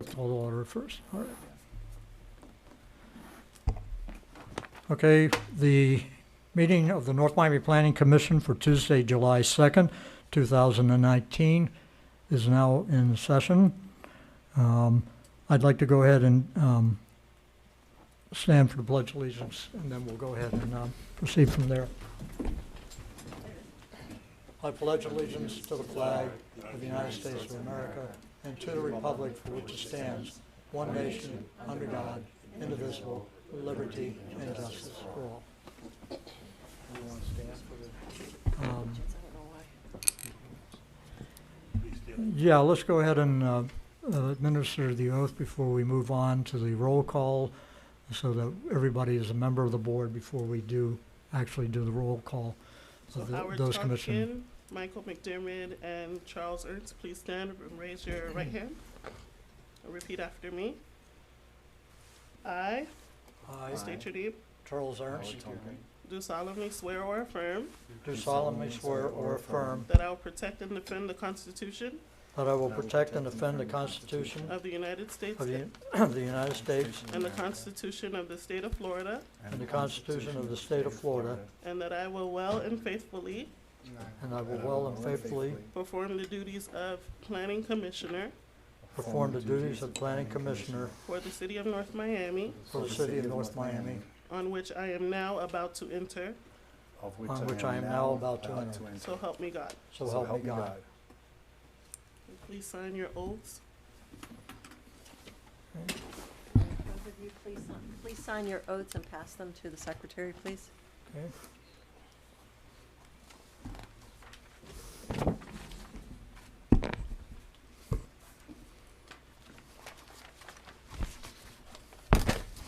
Call the order first. All right. Okay, the meeting of the North Miami Planning Commission for Tuesday, July 2nd, 2019 is now in session. I'd like to go ahead and stand for the Pledge of Allegiance, and then we'll go ahead and proceed from there. I pledge allegiance to the flag of the United States of America and to the republic for which it stands, one nation, under God, indivisible, with liberty and justice for all. Yeah, let's go ahead and administer the oath before we move on to the roll call, so that everybody is a member of the board before we actually do the roll call. So of Howard those commission. Tonkin, Michael McDermott, and Charles Ernst, please stand and raise your right hand. Repeat after me. I state your name. Charles Ernst, Do solemnly swear or affirm do solemnly swear or affirm that I will protect and defend the Constitution that I will protect and defend the Constitution of the United States of the United States and the Constitution of the State of Florida, and the Constitution of the State of Florida, and that I will well and faithfully and I will well and faithfully perform the duties of Planning Commissioner perform the duties of Planning Commissioner for the City of North Miami, for the City of North Miami, on which I am now about to enter. on which I am now about to enter. So help me God. So help me God. Please sign your oaths. Both of you, please sign your oaths and pass them to the secretary, please. Okay.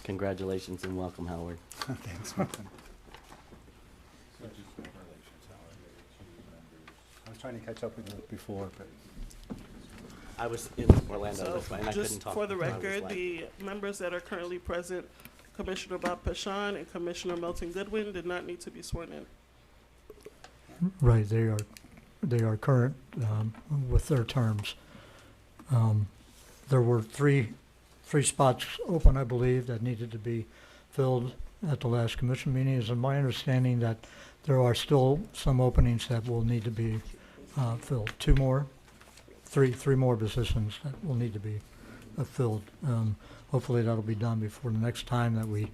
Congratulations and welcome, Howard. Thanks, man. I was trying to catch up with you before, but I was in Orlando, So that's why, and I couldn't just talk. for the I was record, like- the members that are currently present, Commissioner Bob Pashon and Commissioner Melton Goodwin, did not need to be sworn in. Right, they are current with their terms. There were three spots open, I believe, that needed to be filled at the last commission meeting. It's my understanding that there are still some openings that will need to be filled. Three more positions that will need to be filled. Hopefully that'll be done before the next time that we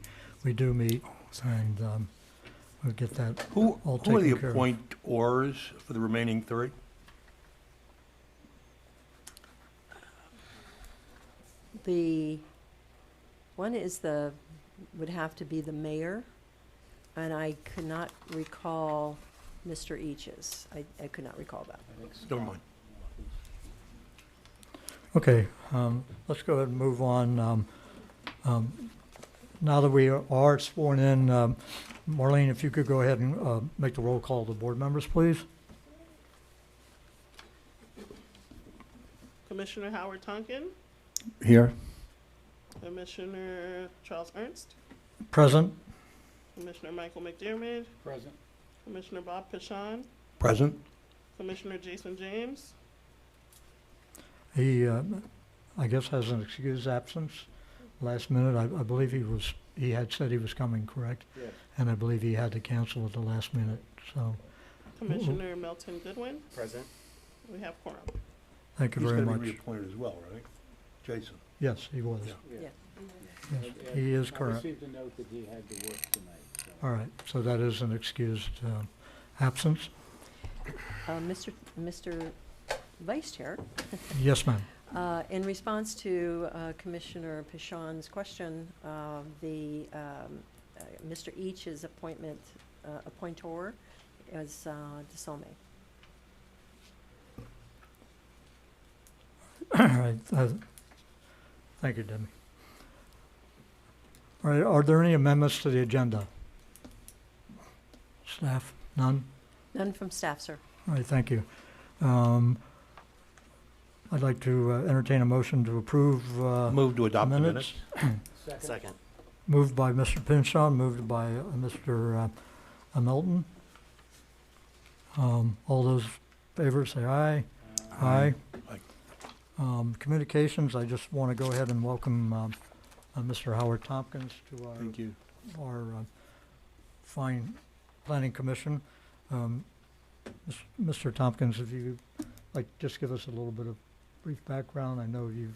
do meet, and we'll get that Who all are the taken care of. appointors for the remaining three? The one would have to be the mayor, and I could not recall Mr. Each's. I could not recall that. Never mind. Okay, let's go ahead and move on. Now that we are sworn in, Marlene, if you could go ahead and make the roll call of the board members, please. Commissioner Howard Tonkin, here. Commissioner Charles Ernst, Present. Commissioner Michael McDermott, Present. Commissioner Bob Pashon, Present? Commissioner Jason James, He, I guess, has an excused absence. Last minute, I believe he had said he was coming, correct? Yes. And I believe he had to cancel at the last minute, so Commissioner Melton Goodwin. Present? We have quorum. thank you He's very going to much. be reappointed as well, right? Jason? Yes, he was. Yeah. Yeah. Yes, he is I current. received a note that he had to work tonight, so. All right, so that is an excused absence. Mr. Vice Chair, Yes, ma'am. in response to Commissioner Pashon's question, Mr. Each's appointor is DeSomé. All right, thank you, Debbie. All right, are there any amendments to the agenda? Staff, none? None from staff, sir. All right, thank you. I'd like to entertain a motion to approve Move to adopt the minutes. minutes? Second. Moved by Mr. Pinchon, moved by Mr. Melton. All those in favor say aye. Aye. Aye. Communications, I just want to go ahead and welcome Mr. Howard Tompkins to Thank you. our fine planning commission. Mr. Tompkins, if you like, just give us a little bit of brief background. I know you've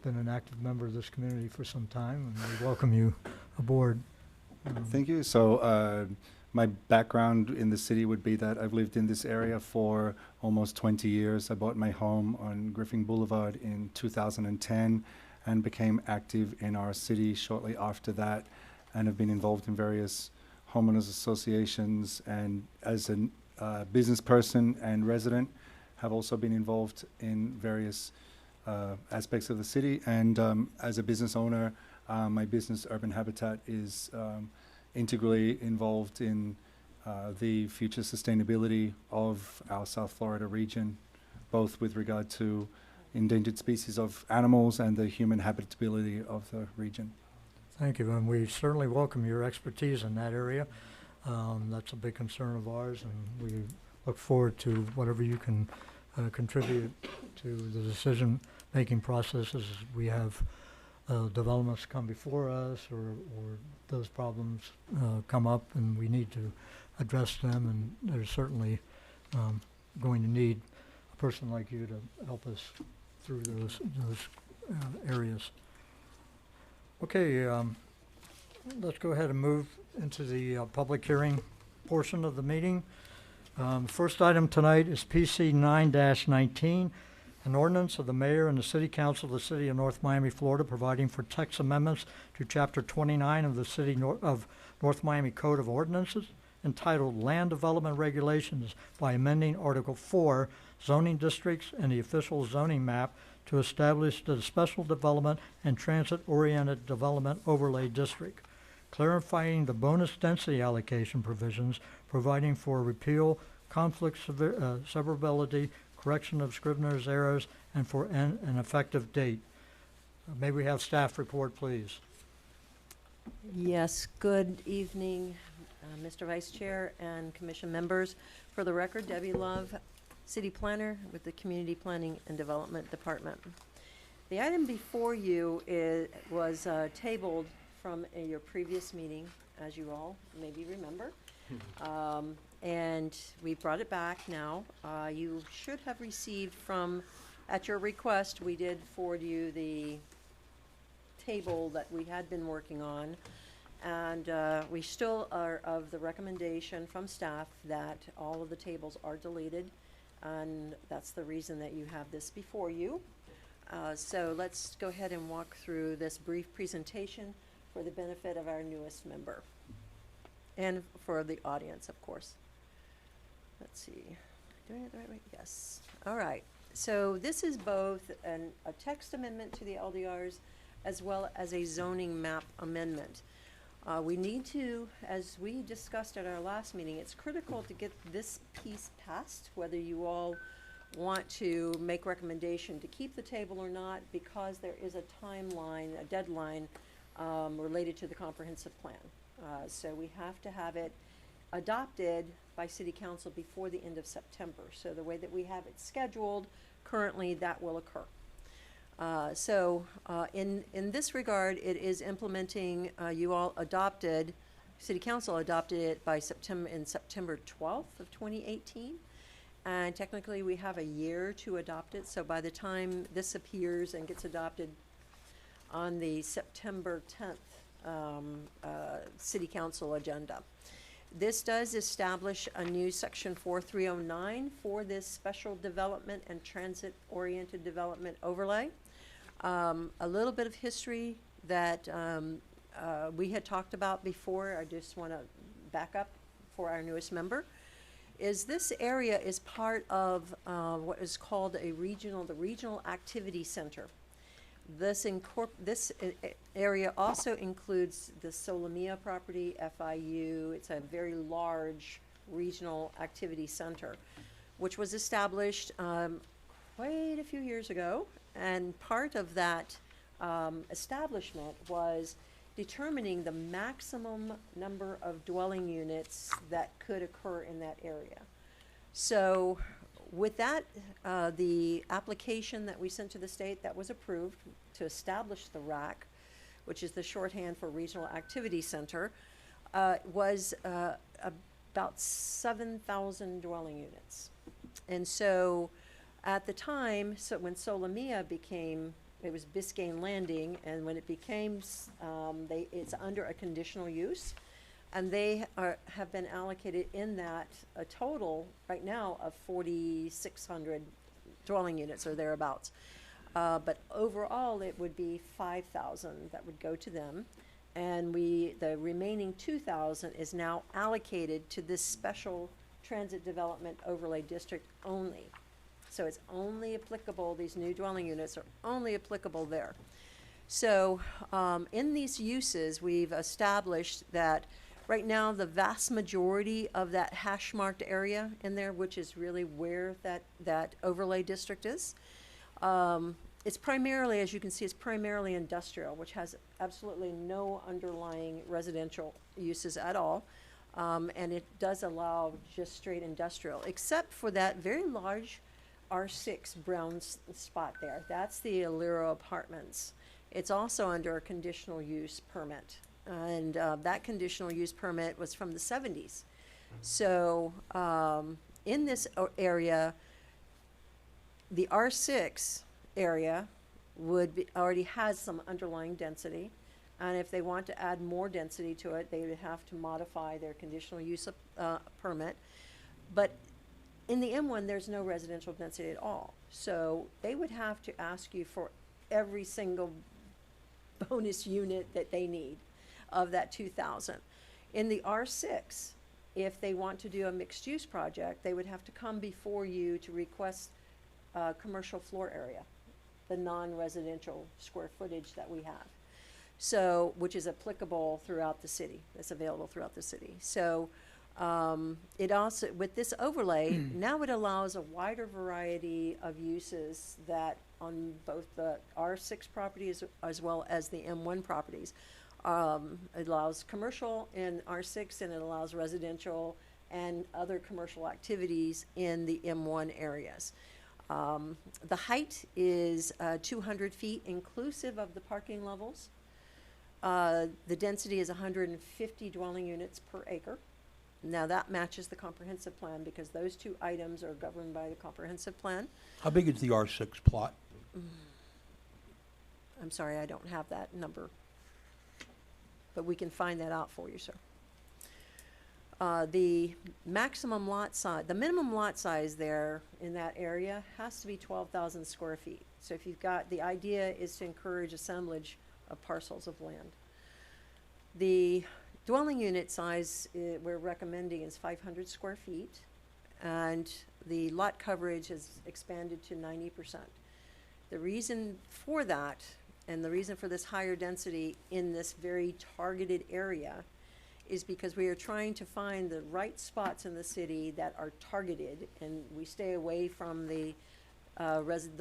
been an active member of this community for some time, and we welcome you aboard. Thank you. So my background in the city would be that I've lived in this area for almost 20 years. I bought my home on Griffin Boulevard in 2010 and became active in our city shortly after that, and have been involved in various homeowners associations, and as a business person and resident have also been involved in various aspects of the city. And as a business owner, my business Urban Habitat is integrally involved in the future sustainability of our South Florida region, both with regard to endangered species of animals and the human habitability of the region. Thank you, and we certainly welcome your expertise in that area. That's a big concern of ours, and we look forward to whatever you can contribute to the decision-making processes. We have developments come before us, or those problems come up, and we need to address them, and there's certainly going to need a person like you to help us through those areas. Okay, let's go ahead and move into the public hearing portion of the meeting. First item tonight is PC 9-19, an ordinance of the mayor and the city council of the city of North Miami, Florida, providing for text amendments to chapter 29 of the city of North Miami Code of Ordinances, entitled Land Development Regulations, by amending Article 4, zoning districts and the official zoning map to establish the Special Development and Transit-Oriented Development Overlay District, clarifying the bonus density allocation provisions, providing for repeal, conflict severability, correction of Scrivener's errors, and for an effective date. May we have staff report, please? Yes, good evening, Mr. Vice Chair and Commission members. For the record, Debbie Love, City Planner with the Community Planning and Development Department. The item before you was tabled from your previous meeting, as you all maybe remember. And we brought it back now. You should have received at your request, we did forward you the table that we had been working on. And we still are of the recommendation from staff that all of the tables are deleted. And that's the reason that you have this before you. So let's go ahead and walk through this brief presentation for the benefit of our newest member. And for the audience, of course. Let's see, doing it the right way? Yes. All right. So this is both a text amendment to the LDRs as well as a zoning map amendment. We need to, as we discussed at our last meeting, it's critical to get this piece passed, whether you all want to make recommendation to keep the table or not, because there is a timeline, a deadline related to the comprehensive plan. So we have to have it adopted by City Council before the end of September. So the way that we have it scheduled, currently that will occur. In this regard, it is implementing, you all adopted, City Council adopted it by September 12th of 2018. And technically we have a year to adopt it. So by the time this appears and gets adopted on the September 10th City Council agenda. This does establish a new section 4309 for this special development and transit-oriented development overlay. A little bit of history that we had talked about before. I just want to back up for our newest member. Is this area is part of what is called the Regional Activity Center. This area also includes the Solomia property, FIU. It's a very large regional activity center, which was established quite a few years ago. And part of that establishment was determining the maximum number of dwelling units that could occur in that area. So with that, the application that we sent to the state that was approved to establish the RAC, which is the shorthand for Regional Activity Center, was about 7,000 dwelling units. And so at the time, so when Solomia became, it was Biscayne Landing, and when it became, it's under a conditional use. And they have been allocated in that a total right now of 4,600 dwelling units or thereabouts. But overall, it would be 5,000 that would go to them. And the remaining 2,000 is now allocated to this special transit development overlay district only. So it's only applicable, these new dwelling units are only applicable there. So in these uses, we've established that right now, the vast majority of that hash marked area in there, which is really where that overlay district is, it's primarily, as you can see, it's primarily industrial, which has absolutely no underlying residential uses at all. And it does allow just straight industrial, except for that very large R6 brown spot there. That's the Alero Apartments. It's also under a conditional use permit. And that conditional use permit was from the 70s. So in this area, the R6 area already has some underlying density. And if they want to add more density to it, they would have to modify their conditional use permit. But in the M1, there's no residential density at all. So they would have to ask you for every single bonus unit that they need of that 2,000. In the R6, if they want to do a mixed-use project, they would have to come before you to request commercial floor area, the non-residential square footage that we have. So, which is applicable throughout the city, that's available throughout the city. So, it also, with this overlay, now it allows a wider variety of uses that on both the R6 properties as well as the M1 properties. It allows commercial in R6 and it allows residential and other commercial activities in the M1 areas. The height is 200 feet inclusive of the parking levels. The density is 150 dwelling units per acre. Now that matches the comprehensive plan because those two items are governed by the comprehensive plan. How big is the R6 plot? I'm sorry, I don't have that number. But we can find that out for you, sir. The maximum lot size, the minimum lot size there in that area has to be 12,000 square feet. So if you've got, the idea is to encourage assemblage of parcels of land. The dwelling unit size we're recommending is 500 square feet, and the lot coverage is expanded to 90%. The reason for that, and the reason for this higher density in this very targeted area, is because we are trying to find the right spots in the city that are targeted, and we stay away from the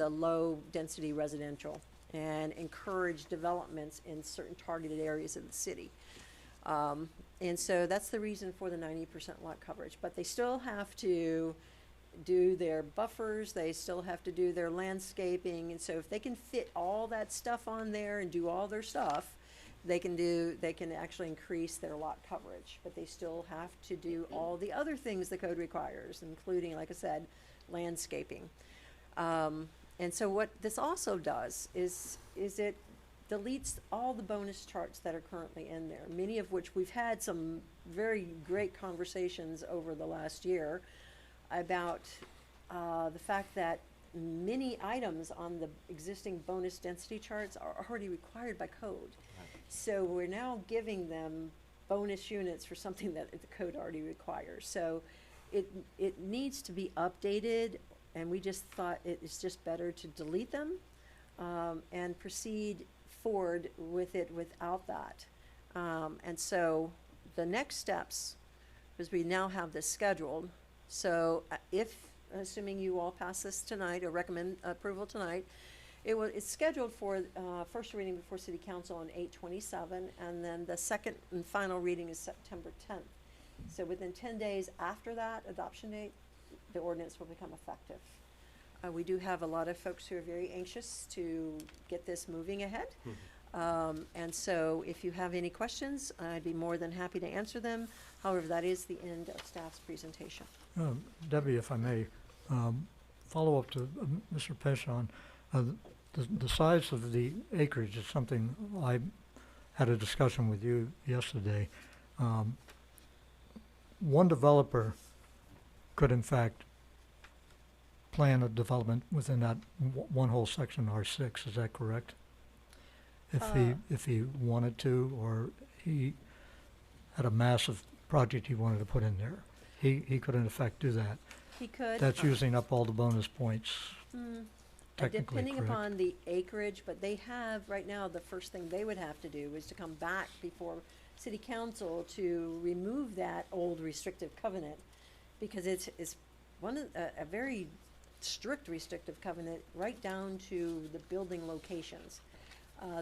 low density residential and encourage developments in certain targeted areas of the city. And so that's the reason for the 90% lot coverage. But they still have to do their buffers, they still have to do their landscaping, and so if they can fit all that stuff on there and do all their stuff, they can actually increase their lot coverage. But they still have to do all the other things the code requires, including, like I said, landscaping. And so what this also does is it deletes all the bonus charts that are currently in there, many of which we've had some very great conversations over the last year about the fact that many items on the existing bonus density charts are already required by code. So we're now giving them bonus units for something that the code already requires. So it needs to be updated, and we just thought it's just better to delete them and proceed forward with it without that. And so the next steps is we now have this scheduled. So assuming you all pass this tonight or recommend approval tonight, it's scheduled for first reading before City Council on 8/27, and then the second and final reading is September 10th. So within 10 days after that adoption date, the ordinance will become effective. We do have a lot of folks who are very anxious to get this moving ahead. And so if you have any questions, I'd be more than happy to answer them. However, that is the end of staff's presentation. Debbie, if I may, follow up to Mr. Peshon. The size of the acreage is something I had a discussion with you yesterday. One developer could in fact plan a development within that one whole section R6, is that correct? If he wanted to, or he had a massive project he wanted to put in there, he could in effect do that. He could. That's using up all the bonus points, Mm, technically, depending correct? upon the acreage, but they have, right now, the first thing they would have to do is to come back before city council to remove that old restrictive covenant, because it's one of, a very strict restrictive covenant, right down to the building locations.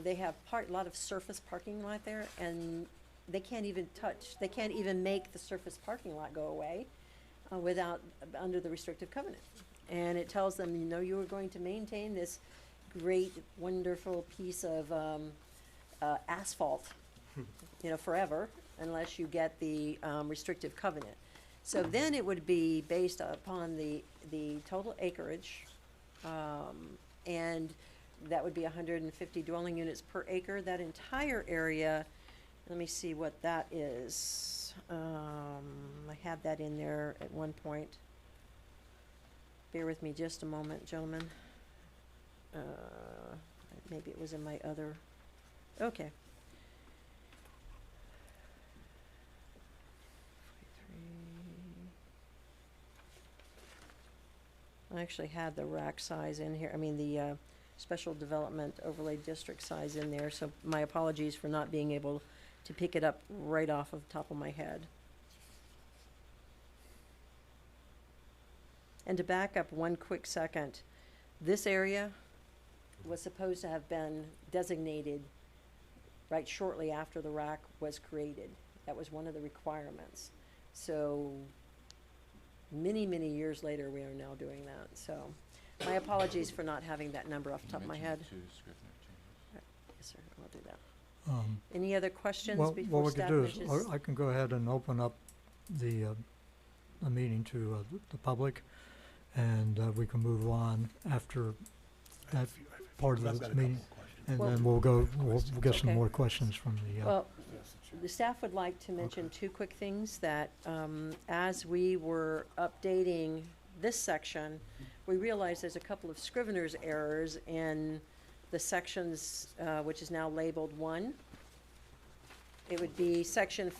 They have a lot of surface parking lot there, and they can't even make the surface parking lot go away under the restrictive covenant. And it tells them, you are going to maintain this great, wonderful piece of asphalt, forever, unless you get the restrictive covenant. So then it would be based upon the total acreage, and that would be 150 dwelling units per acre. That entire area, let me see what that is. I had that in there at one point. Bear with me just a moment, gentlemen. Maybe it was in my other, okay. I actually had the rack size in here, the special development overlay district size in there, so my apologies for not being able to pick it up right off of the top of my head. And to back up one quick second, this area was supposed to have been designated right shortly after the rack was created. That was one of the requirements. So many, many years later, we are now doing that. So my apologies for not having that number off the top of my head. Yes, sir, I'll do that. Any other questions What before we could staff do is, mentions? I can go ahead and open up the meeting to the public, and we can move on after that part of I've got the a couple meeting. of questions. And Well- then we'll get some Okay. more questions from the, Well, the staff would like to mention two quick things, that as we were updating this section, we realized there's a couple of scrivener's errors in the sections, which is now labeled 1. It would be section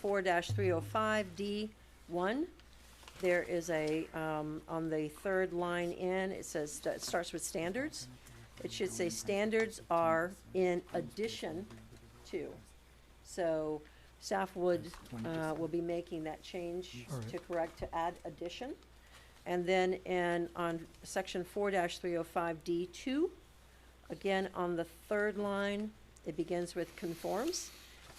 4-305D1. There is a, on the third line in, it says, it starts with standards. It should say standards are in addition to. So staff will be making that change All right. to correct, to add addition. And then on section 4-305D2, again, on the third line, it begins with conforms.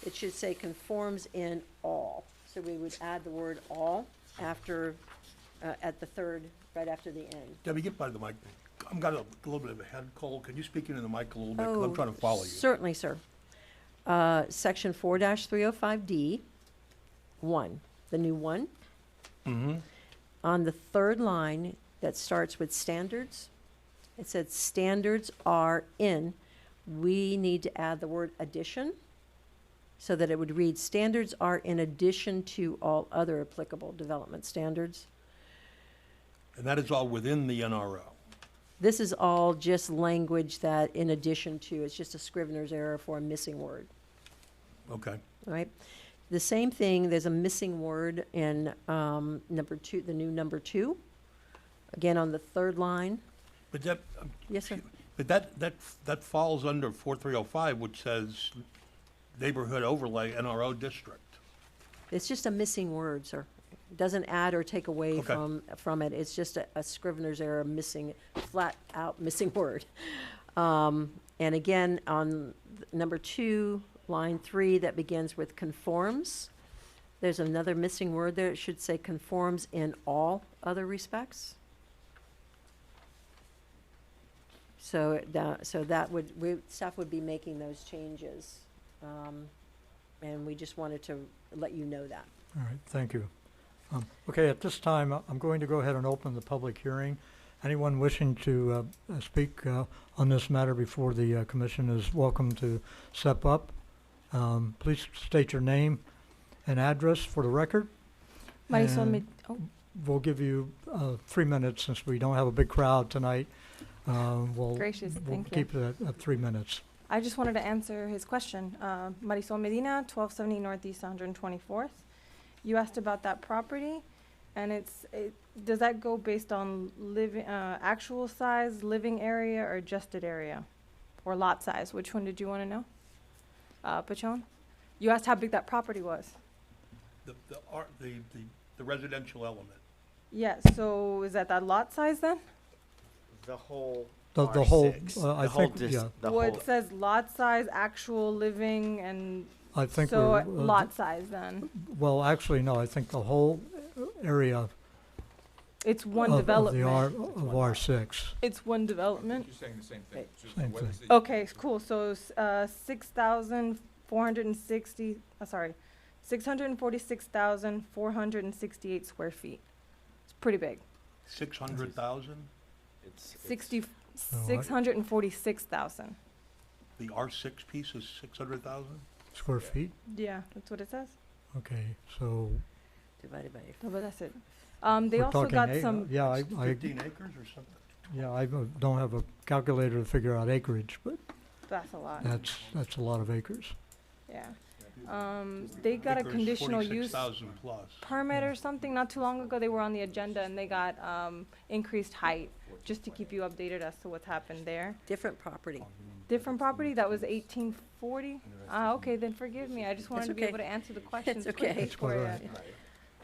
It should say conforms in all. So we would add the word all after, at the third, right after the end. Debbie, get by the mic. I've got a little bit of a head cold. Can you speak into the mic a little bit? 'Cause I'm trying to follow you. Certainly, sir. Section 4-305D, 1, the new one. Mm-hmm. On the third line that starts with standards, it said standards are in. We need to add the word addition so that it would read standards are in addition to all other applicable development standards. And that is all within the NRO. This is all just language that in addition to, it's just a scrivener's error for a missing word. Okay. All right. The same thing, there's a missing word in number 2, the new number 2. Again, on the third line. But that, Yes, sir. but that falls under 4305, which says neighborhood overlay NRO district. It's just a missing word, sir. It doesn't add or take away Okay. from it. It's just a scrivener's error, missing, flat out missing word. And again, on number 2, line 3, that begins with conforms. There's another missing word there. It should say conforms in all other respects. So that would, staff would be making those changes. And we just wanted to let you know that. All right, thank you. Okay, at this time, I'm going to go ahead and open the public hearing. Anyone wishing to speak on this matter before the commission is welcome to step up. Please state your name and address for the record. Marisol, And we'll give you 3 minutes since we don't have a big crowd tonight. gracious, We'll thank you. keep it at 3 minutes. I just wanted to answer his question. Marisol Medina, 1270 Northeast 124th. You asked about that property, and does that go based on actual size, living area, or adjusted area? Or lot size? Which one did you want to know? Pachon? You asked how big that property was. The residential element. Yes, so is that lot size then? The whole The whole, R6, I the whole think, yeah, the Well, whole, it says lot size, actual living, and I think so we're, lot size then. well, actually, no, I think the whole area It's one of development. of R6. It's one development. You're saying the same thing. Right. Just Same what thing. is the- Okay, cool. So 6,460. Sorry, 646,468 square feet. It's pretty big. 600,000? it's 60. So I- 646,000. The R6 piece is 600,000? Square feet? Yeah, that's what it says. Okay, so Divided by No, but that's it. They we're also talking got eight- some. Yeah, I 15 acres or something? yeah, I don't have a calculator to figure out acreage, but That's a lot. that's a lot of acres. Yeah. They got a Acres, conditional use 46,000 plus. permit or something not too long ago. They were on the agenda and they got increased height, just to keep you updated as to what's happened there. different property. Different property, that was 1840? Ah, okay, then forgive me, I just wanted to be okay. able to answer the questions okay. quickly That's for quite you. all right.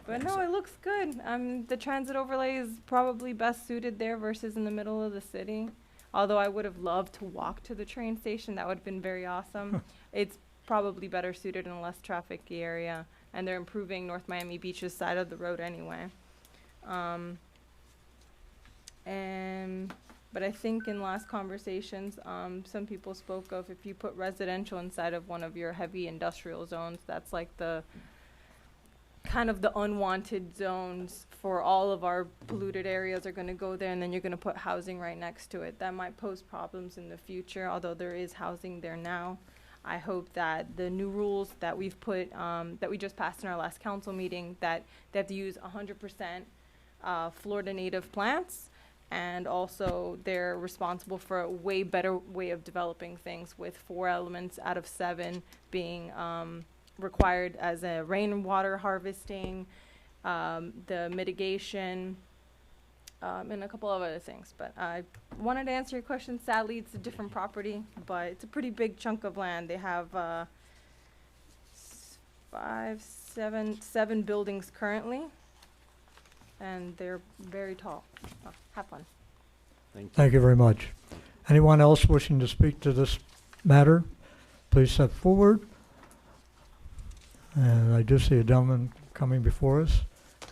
But no, it looks good. The transit overlay is probably best suited there versus in the middle of the city. Although I would have loved to walk to the train station, that would have been very awesome. It's probably better suited in a less trafficky area, and they're improving North Miami Beach's side of the road anyway. But I think in last conversations, some people spoke of if you put residential inside of one of your heavy industrial zones, that's like the kind of the unwanted zones for all of our polluted areas are going to go there, and then you're going to put housing right next to it. That might pose problems in the future, although there is housing there now. I hope that the new rules that we've put, that we just passed in our last council meeting, that they have to use 100% Florida native plants, and also they're responsible for a way better way of developing things, with 4 elements out of 7 being required as a rainwater harvesting, the mitigation, and a couple of other things. But I wanted to answer your question. Sadly, it's a different property, but it's a pretty big chunk of land. They have 7 buildings currently, and they're very tall. Oh, have fun. thank you. Thank you very much. Anyone else wishing to speak to this matter, please step forward. And I do see a gentleman coming before us.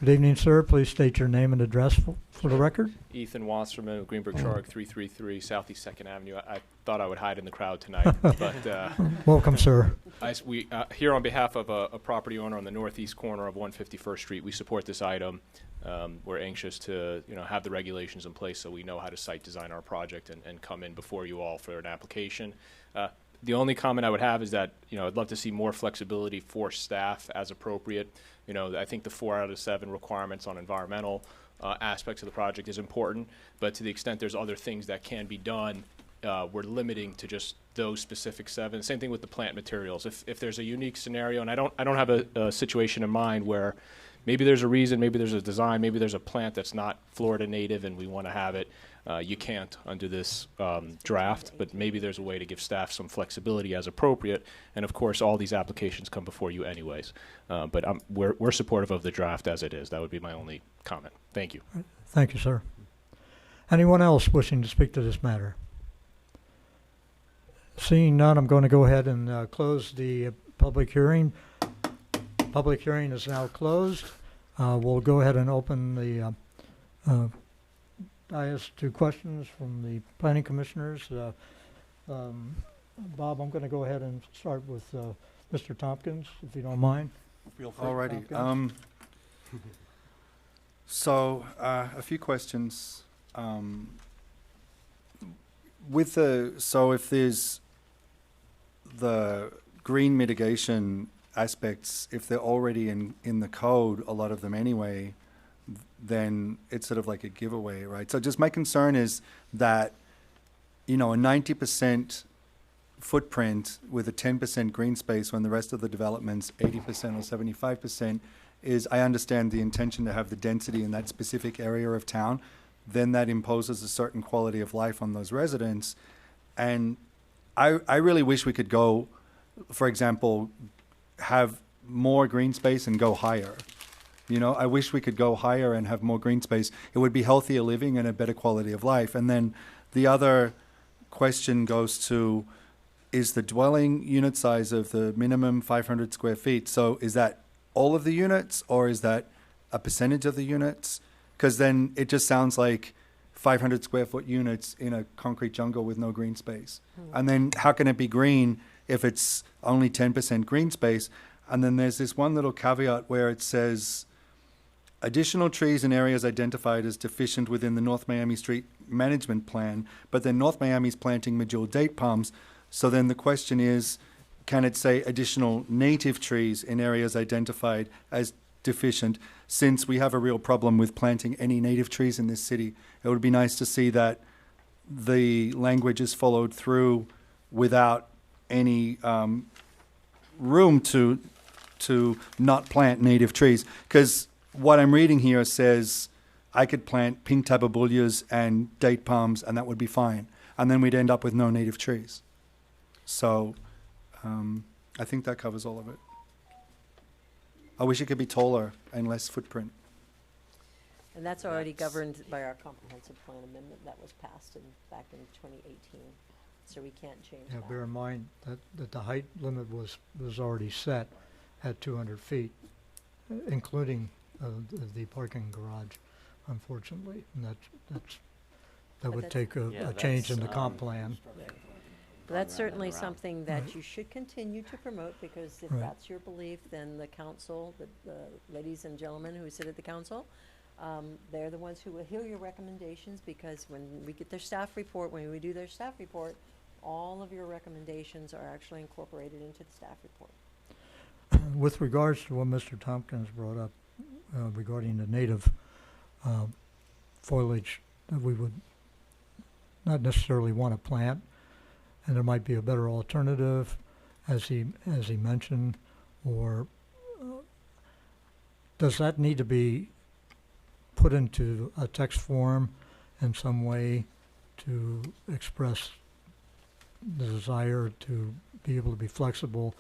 Good evening, sir. Please state your name and address for the record. Ethan Wasserman, Greenberg Charg, 333 Southeast 2nd Avenue. I thought I would hide in the crowd tonight, but Welcome, sir. we here on behalf of a property owner on the northeast corner of 151st Street, we support this item. We're anxious to have the regulations in place so we know how to site design our project and come in before you all for an application. The only comment I would have is that, I'd love to see more flexibility for staff as appropriate. I think the 4 out of 7 requirements on environmental aspects of the project is important, but to the extent there's other things that can be done, we're limiting to just those specific 7. Same thing with the plant materials. If there's a unique scenario, and I don't have a situation in mind where maybe there's a reason, maybe there's a design, maybe there's a plant that's not Florida native and we want to have it. You can't under this draft, but maybe there's a way to give staff some flexibility as appropriate. And of course, all these applications come before you anyways. But we're supportive of the draft as it is. That would be my only comment. Thank you. Thank you, sir. Anyone else wishing to speak to this matter? Seeing none, I'm going to go ahead and close the public hearing. Public hearing is now closed. We'll go ahead and open the I asked 2 questions from the planning commissioners. Bob, I'm going to go ahead and start with Mr. Tompkins, if you don't mind. Feel free. Alrighty. Tompkins? So, a few questions. So if there's the green mitigation aspects, if they're already in the code, a lot of them anyway, then it's sort of like a giveaway, right? So just my concern is that, a 90% footprint with a 10% green space when the rest of the development's 80% or 75% is, I understand the intention to have the density in that specific area of town, then that imposes a certain quality of life on those residents. And I really wish we could go, for example, have more green space and go higher. I wish we could go higher and have more green space. It would be healthier living and a better quality of life. And then the other question goes to, is the dwelling unit size of the minimum 500 square feet? So is that all of the units, or is that a percentage of the units? Because then it just sounds like 500 square foot units in a concrete jungle with no green space. And then how can it be green if it's only 10% green space? And then there's this one little caveat where it says, additional trees in areas identified as deficient within the North Miami Street Management Plan, but then North Miami's planting medjool date palms. So then the question is, can it say additional native trees in areas identified as deficient? Since we have a real problem with planting any native trees in this city, it would be nice to see that the language is followed through without any room to not plant native trees. Because what I'm reading here says I could plant pink tabarbullias and date palms and that would be fine. And then we'd end up with no native trees. So I think that covers all of it. I wish it could be taller and less footprint. And that's already governed by our comprehensive plan amendment that was passed back in 2018. So we can't change Yeah, that. bear in mind that the height limit was already set at 200 feet, including the parking garage, unfortunately. And that But would that's- take Yeah, a change in the that's, comp plan. But that's Going round and certainly round. something that you should continue to promote, because if Right. that's your belief, then the council, the ladies and gentlemen who sit at the council, they're the ones who will hear your recommendations, because when we get their staff report, when we do their staff report, all of your recommendations are actually incorporated into the staff report. With regards to what Mr. Tompkins brought up regarding the native foliage that we would not necessarily want to plant, and there might be a better alternative, as he mentioned, or does that need to be put into a text form in some way to express the desire to be able to be flexible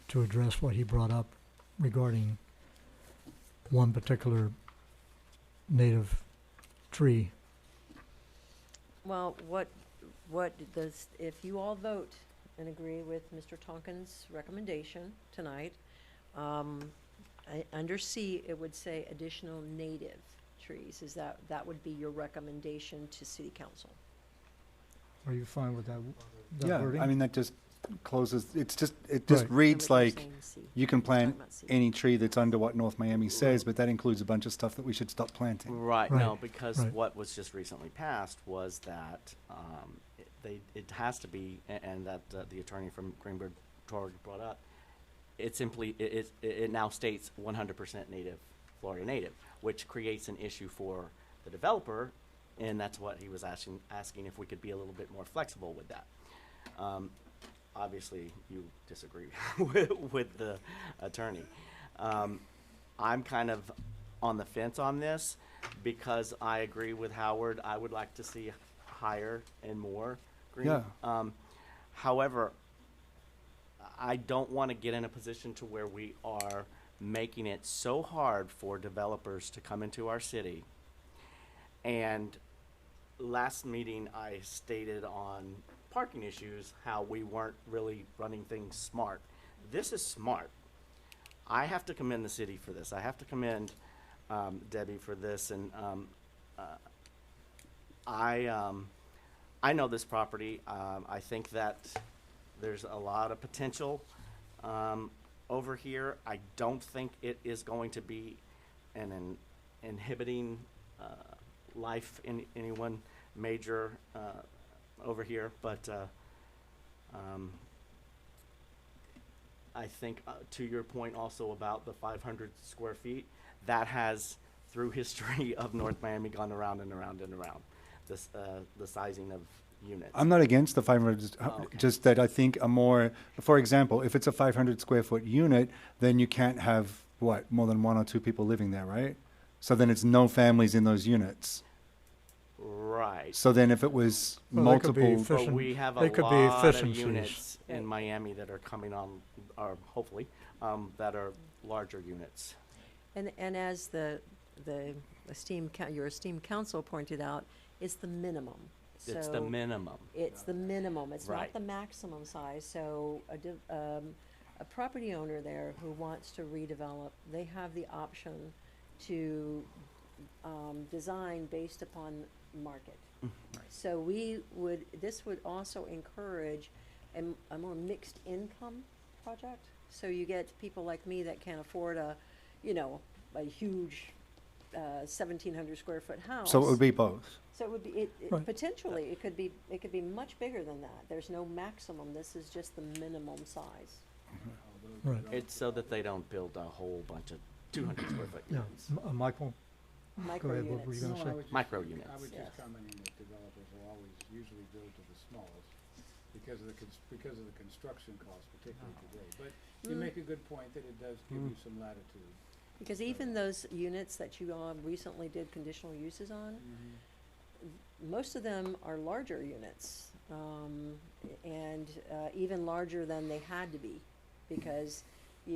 to address what he brought up regarding one particular native tree? Well, what does, if you all vote and agree with Mr. Tonkin's recommendation tonight, under C, it would say additional native trees. That would be your recommendation to city council? Are you fine with that Yeah, wording? I mean, that just closes, it just Right. reads Know what you're like saying, C. you can He's talking plant about C. any tree that's under what North Miami says, but that includes a bunch of stuff that we should stop planting. Right, Right, no, because right. what was just recently passed was that it has to be, and that the attorney from Greenberg Torg brought up, it simply, it now states 100% native, Florida native, which creates an issue for the developer, and that's what he was asking if we could be a little bit more flexible with that. Obviously, you disagree with the attorney. I'm kind of on the fence on this because I agree with Howard. I would like to see higher and more green. Yeah. However, I don't want to get in a position to where we are making it so hard for developers to come into our city. And last meeting, I stated on parking issues how we weren't really running things smart. This is smart. I have to commend the city for this. I have to commend Debbie for this, and I know this property. I think that there's a lot of potential over here. I don't think it is going to be an inhibiting life in anyone major over here, but I think to your point also about the 500 square feet, that has through history of North Miami gone around and around and around. This the sizing of units. I'm not against the 500, Okay. just that I think a more, for example, if it's a 500 square foot unit, then you can't have, what, more than 1 or 2 people living there, right? So then it's no families in those units. Right. So then if it was Well, they could be multiple, efficient- But we have a they could be lot of efficiencies. units Right. in Miami that are coming on, or hopefully, that are larger units. And as the your esteemed counsel pointed out, it's the minimum. It's the So minimum. it's the minimum, it's not Right. the maximum size, so a property owner there who wants to redevelop, they have the option to, design based upon market. So this would also encourage a more mixed income project, so you get people like me that can't afford a huge, 1,700 square foot house. so it would be both. So it would be, Right. potentially, it could be much bigger than that. There's no maximum, this is just the minimum size. Right, It's so that they don't build a whole bunch of 200 square foot yeah. units. Michael? Micro ahead, what were you units. gonna say? I was just- Micro units. I was Yes. just commenting that developers will always usually build to the smallest because of the construction costs, particularly today. But you Mm. make a good point that it does give you some latitude. Because even those units that you recently did conditional uses on, most of them are larger units, and even larger than they had to be, because they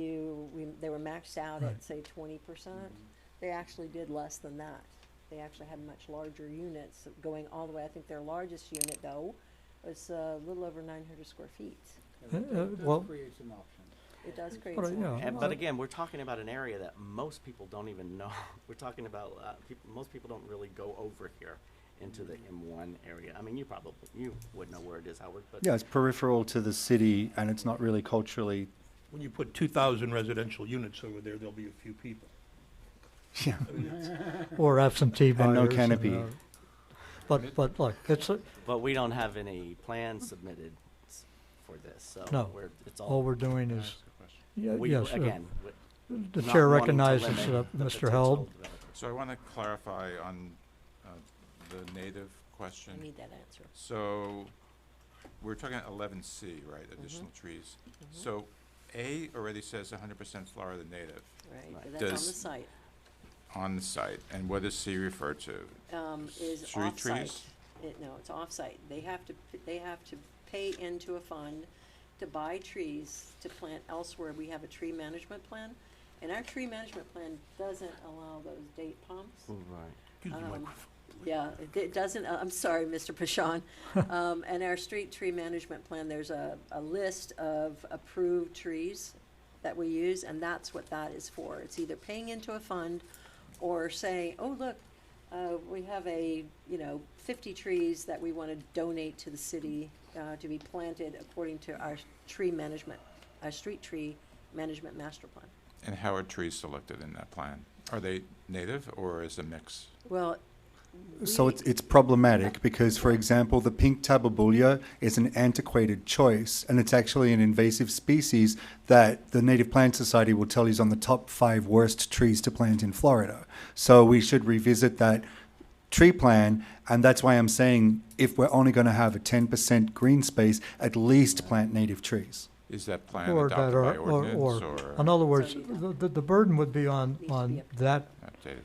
were maxed out Right. at, say, 20%. They actually did less than that. They actually had much larger units going all the way. I think their largest unit, though, was a little over 900 square feet. And it well- does create some options. It does create But, some yeah, options. But again, we're talking about an area that most people don't even know. We're talking about, most people don't really go over here into the M1 area. I mean, you would know where it is, Howard, but. Yeah, it's peripheral to the city and it's not really culturally, When you put 2,000 residential units over there, there'll be a few people. yeah. Or absentee buyers. And no canopy. But look, But we don't have any plans submitted for this, so. No. It's all all. we're doing is, yeah, We, yes, again, the not chair wanting to recognizes limit the Mr. potential Held. developers. So I want to clarify on the native question. I need that answer. So we're talking 11C, right, additional trees. So A already says 100% Florida native Right, Right. but that's on the Does- site. on the site. And what does C refer to? Is Street off-site. trees? No, it's off-site. They have to pay into a fund to buy trees to plant elsewhere. We have a tree management plan, and our tree management plan doesn't allow those date palms. Right. Use the Um, microphone. Yeah, it doesn't, I'm sorry, Mr. Pashon. And our street tree management plan, there's a list of approved trees that we use, and that's what that is for. It's either paying into a fund or saying, oh, look, we have 50 trees that we want to donate to the city to be planted according to our street tree management master plan. And how are trees selected in that plan? Are they native or is a mix? Well, So we- it's problematic because, for example, the pink tababulia is an antiquated choice, and it's actually an invasive species that the Native Plant Society will tell you is on the top 5 worst trees to plant in Florida. So we should revisit that tree plan, and that's why I'm saying if we're only going to have a 10% green space, at least plant native trees. Is that plan Or that adopted by are- ordinance or- or in other words, So you the burden would be on Needs to be up- that updated?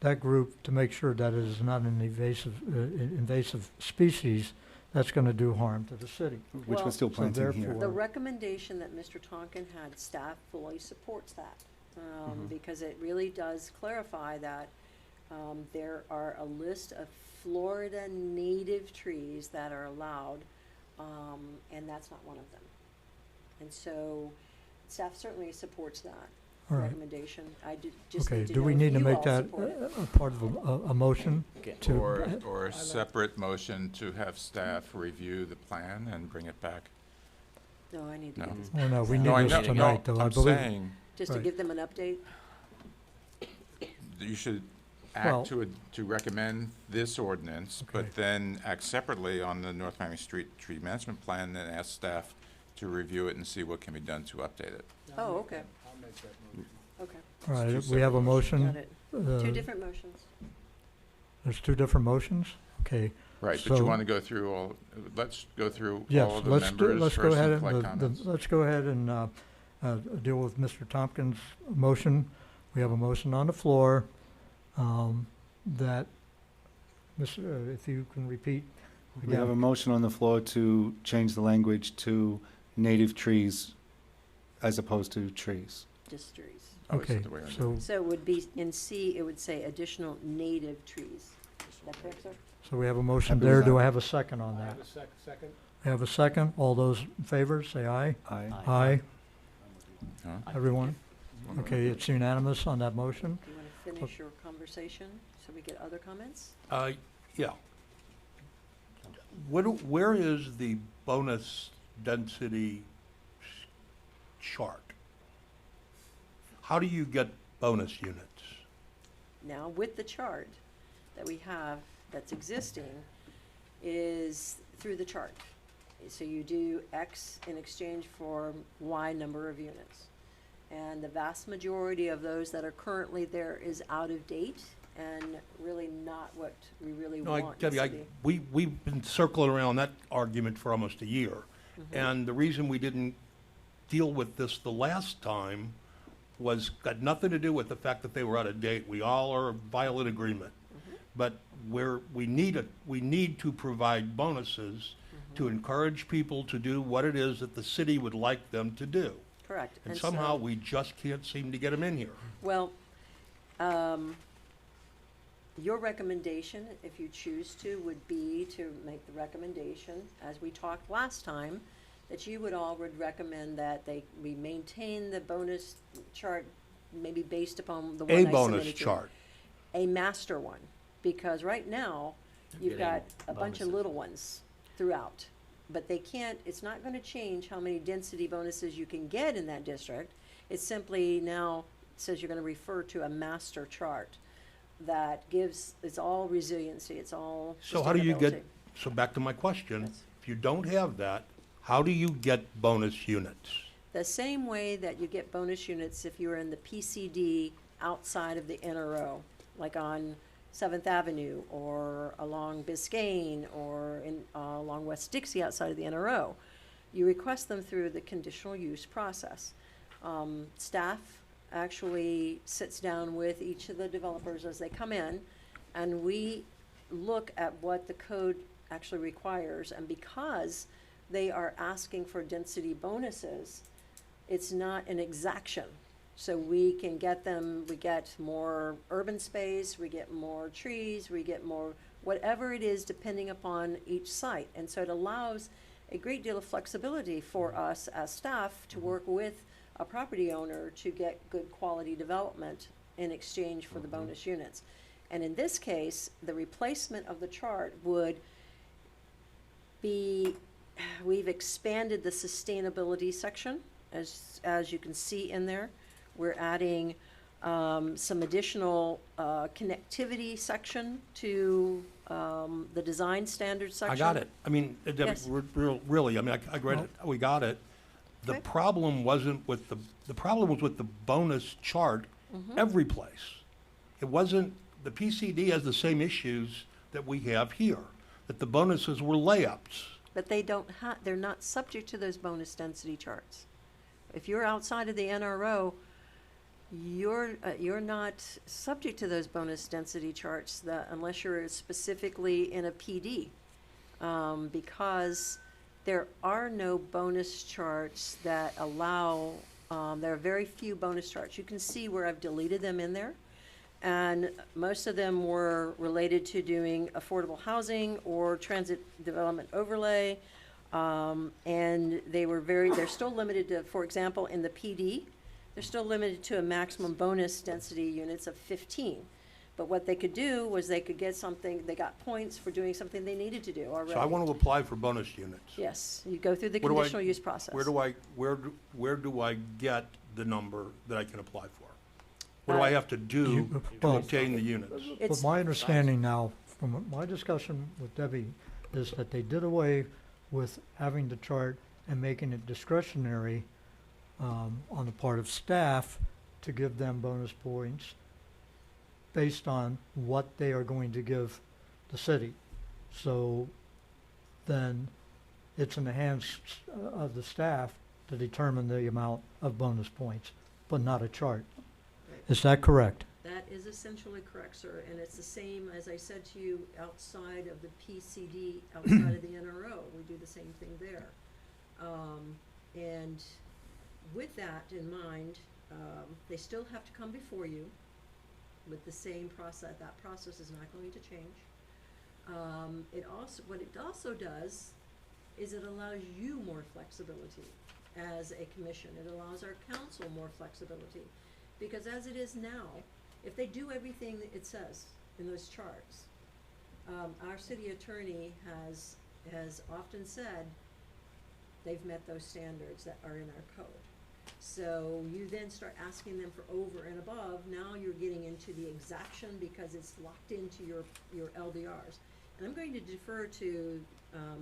that group to make sure that it is not an invasive species that's going to do harm to the city. Which Well- we're still So planting here. therefore- The recommendation that Mr. Tonkin had, staff fully supports that, because it really does clarify that there are a list of Florida native trees that are allowed, and that's not one of them. And so staff certainly supports that. All right. recommendation. I just Okay, need to do know we if need to you make all that support it. a part of a motion? Okay. To- Or a separate motion to have staff review the plan and bring it back? No, I need to No. get this, Well, no, we No, I need know, this no, tonight, though, I I'm believe. saying just to Right. give them an update. that you should Well- act to recommend this ordinance, Okay. but then act separately on the North Miami Street Tree Management Plan and ask staff to review it and see what can be done to update it. Oh, okay, I'll make that motion. okay. All right, It's two we have a separate motion. Got it. uh, Two different motions. There's two different motions? Okay, Right, but you So- want to go through all, let's go through yes, all of the let's do, members let's go first ahead and collect and, comments. let's go ahead and, deal with Mr. Tompkins' motion. We have a motion on the floor, that, if you can repeat. We have a again. motion on the floor to change the language to native trees as opposed to trees. Just trees. Oh, is that Okay, the way I so, So it would be, in C, it would say additional native trees. Is that correct, sir? so we have a motion Happy with there. that. Do I have a second on I that? have a second. I have a second. All those in favor, say aye. Aye. Aye, Huh? everyone? Okay, it's unanimous on that motion. Do you want to finish your conversation so we get other comments? Yeah. Where is the bonus density chart? How do you get bonus units? Now, with the chart that we have that's existing is through the chart. So you do X in exchange for Y number of units. And the vast majority of those that are currently there is out of date and really not what we really No, want in the Debbie, city. we've been circling around that argument for almost a year. Mm-hmm. And the reason we didn't deal with this the last time got nothing to do with the fact that they were out of date. We all are violent agreement. Mm-hmm. But where we need to provide bonuses Mm-hmm. to encourage people to do what it is that the city would like them to do. Correct. And so- somehow we just can't seem to get them in here. Well, your recommendation, if you choose to, would be to make the recommendation, as we talked last time, that you would recommend that we maintain the bonus chart, maybe based upon the one I A submitted bonus to you. chart. A master one, because right now, you've got a bunch of little ones throughout. But they can't, it's not gonna change how many density bonuses you can get in that district. It simply now says you're gonna refer to a master chart that it's all resiliency, it's all So how do you get, sustainability. so back to my question, Yes. if you don't have that, how do you get bonus units? The same way that you get bonus units if you're in the PCD outside of the NRO, like on 7th Avenue or along Biscayne or along West Dixie outside of the NRO. You request them through the conditional use process. Staff actually sits down with each of the developers as they come in, and we look at what the code actually requires. And because they are asking for density bonuses, it's not an exaction. So we can get them, we get more urban space, we get more trees, we get more, whatever it is, depending upon each site. And so it allows a great deal of flexibility for us as staff to work with a property owner to get good quality development in exchange for the bonus units. And in this case, the replacement of the chart would be, we've expanded the sustainability section, as you can see in there. We're adding some additional connectivity section to the design standards section. I got it. I mean, Debbie, Yes. really, I mean, I read it, we got it. The Okay. problem wasn't with the problem was with the bonus chart Mm-hmm. every place. It wasn't, the PCD has the same issues that we have here, that the bonuses were layups. But they're not subject to those bonus density charts. If you're outside of the NRO, you're not subject to those bonus density charts unless you're specifically in a PD. Because there are no bonus charts that allow, there are very few bonus charts. You can see where I've deleted them in there. And most of them were related to doing affordable housing or transit development overlay. And they're still limited to, for example, in the PD, they're still limited to a maximum bonus density units of 15. But what they could do was they could get something, they got points for doing something they needed to do already. So I want to apply for bonus units. Yes, you go through the Where do I- conditional use process. Where do I get the number that I can apply for? What do I have to do You- to well- obtain the units? But It's, my understanding now, from my discussion with Debbie, is that they did away with having the chart and making it discretionary on the part of staff to give them bonus points based on what they are going to give the city. So then it's in the hands of the staff to determine the amount of bonus points, but not a chart. Is that correct? that is essentially correct, sir, and it's the same, as I said to you, outside of the PCD, outside of the NRO, we do the same thing there. And with that in mind, they still have to come before you with the same process. That process is not going to change. What it also does is it allows you more flexibility as a commission. It allows our council more flexibility. Because as it is now, if they do everything that it says in those charts, our city attorney has often said they've met those standards that are in our code. So you then start asking them for over and above. Now you're getting into the exaction because it's locked into your LDRs. And I'm going to defer to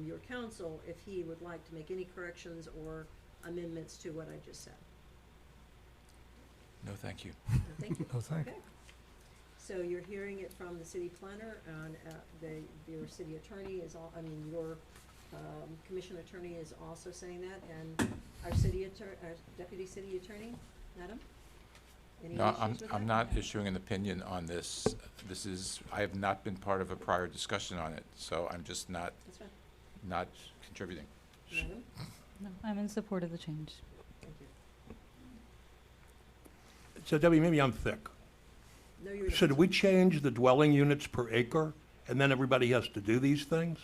your counsel if he would like to make any corrections or amendments to what I just said. No, thank you. Thank you. No, thank Okay. So you're hearing it from the city planner, and your city attorney is your commission attorney is also saying that, and our deputy city attorney, madam? Any No, issues with I'm that? not issuing an opinion on this. I have not been part of a prior discussion on it, so I'm just not That's fine. contributing. Madam? No, I'm in support of the change. Thank you. So Debbie, maybe I'm thick. No, you're not. Should we change the dwelling units per acre, and then everybody has to do these things?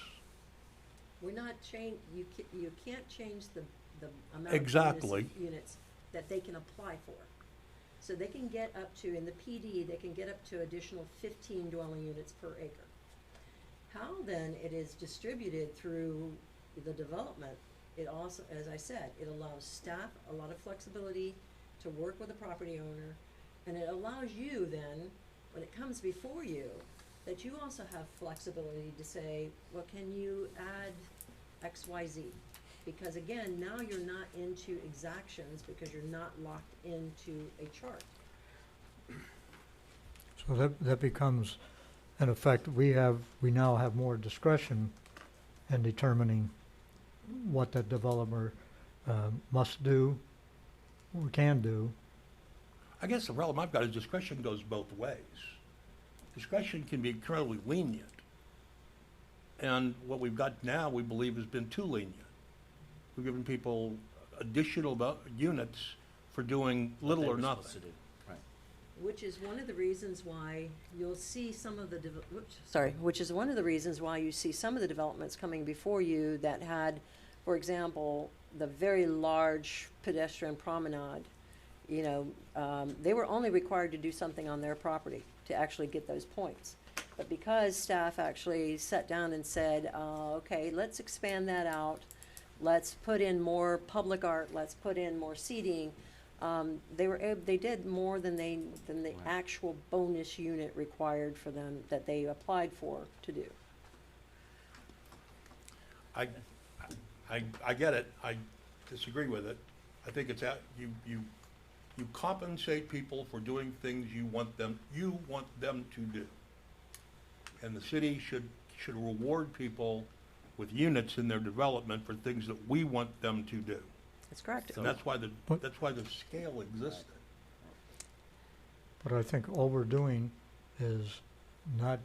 We're not you can't change the amount Exactly. of units that they can apply for. So they can get up to, in the PD, they can get up to additional 15 dwelling units per acre. How then it is distributed through the development, it also, as I said, it allows staff a lot of flexibility to work with the property owner, and it allows you then, when it comes before you, that you also have flexibility to say, well, can you add X, Y, Z? Because again, now you're not into exactions because you're not locked into a chart. So that becomes, in effect, we now have more discretion in determining what that developer must do or can do. I guess the problem I've got is discretion goes both ways. Discretion can be incredibly lenient. And what we've got now, we believe, has been too lenient. We've given people additional units for doing little or nothing. Which is one of the reasons why you'll see some of the, which is one of the reasons why you see some of the developments coming before you that had, for example, the very large pedestrian promenade. You know, they were only required to do something on their property to actually get those points. But because staff actually sat down and said, okay, let's expand that out, let's put in more public art, let's put in more seating, they did more than the actual bonus unit required for them that they applied for to do. I get it. I disagree with it. I think it's you compensate people for doing things you want them to do. And the city should reward people with units in their development for things that we want them to do. That's correct. And that's why the scale existed. But I think all we're doing is not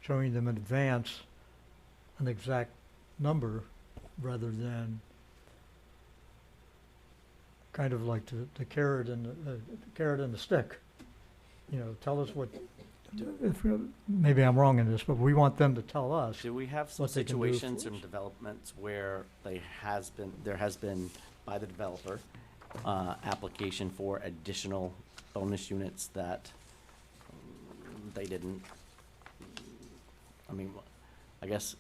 showing them in advance an exact number rather than kind of like the carrot and the stick. You know, tell us what, maybe I'm wrong in this, but we want them to tell us. Do we have some what they can do situations for and us. developments where there has been by the developer application for additional bonus units that they didn't, I mean, I guess,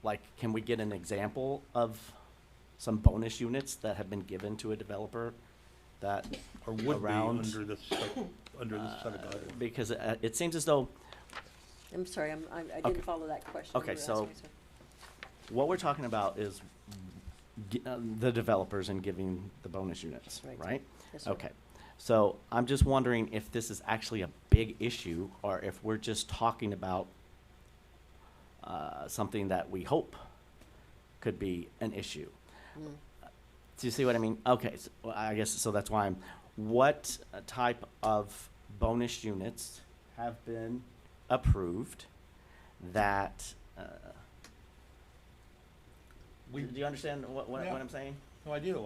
like, can we get an example of some bonus units that have been given to a developer that Or would be around, under this set of guidelines. because it seems as though I'm sorry, I Okay. didn't follow that question. you Okay, were so- asking, sir. what we're talking about is the developers and giving the bonus units, Right. right? Yes, sir. Okay, so I'm just wondering if this is actually a big issue, or if we're just talking about something that we hope could be an issue. Mm. Do you see what I mean? Okay, so I guess, so that's why what type of bonus units have been approved that, We, do you understand what Yeah. I'm saying? no, I do.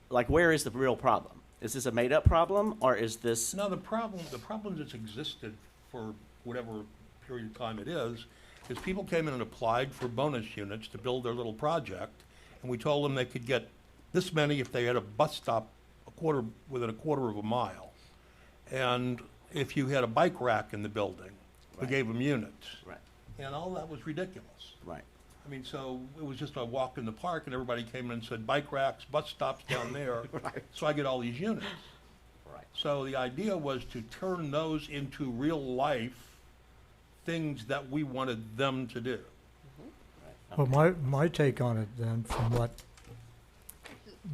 Like, where is the real problem? Is this a made-up problem, or is this, No, the problem that's existed for whatever period of time it is people came in and applied for bonus units to build their little project, and we told them they could get this many if they had a bus stop within a quarter of a mile. And if you had a bike rack in the building, we Right. gave them units. right, And all that was ridiculous. right, I mean, so it was just a walk in the park, and everybody came in and said, bike racks, bus stops down there, right, so I get all these units. right. So the idea was to turn those into real-life things that we wanted them to do. Well, my take on it then, from what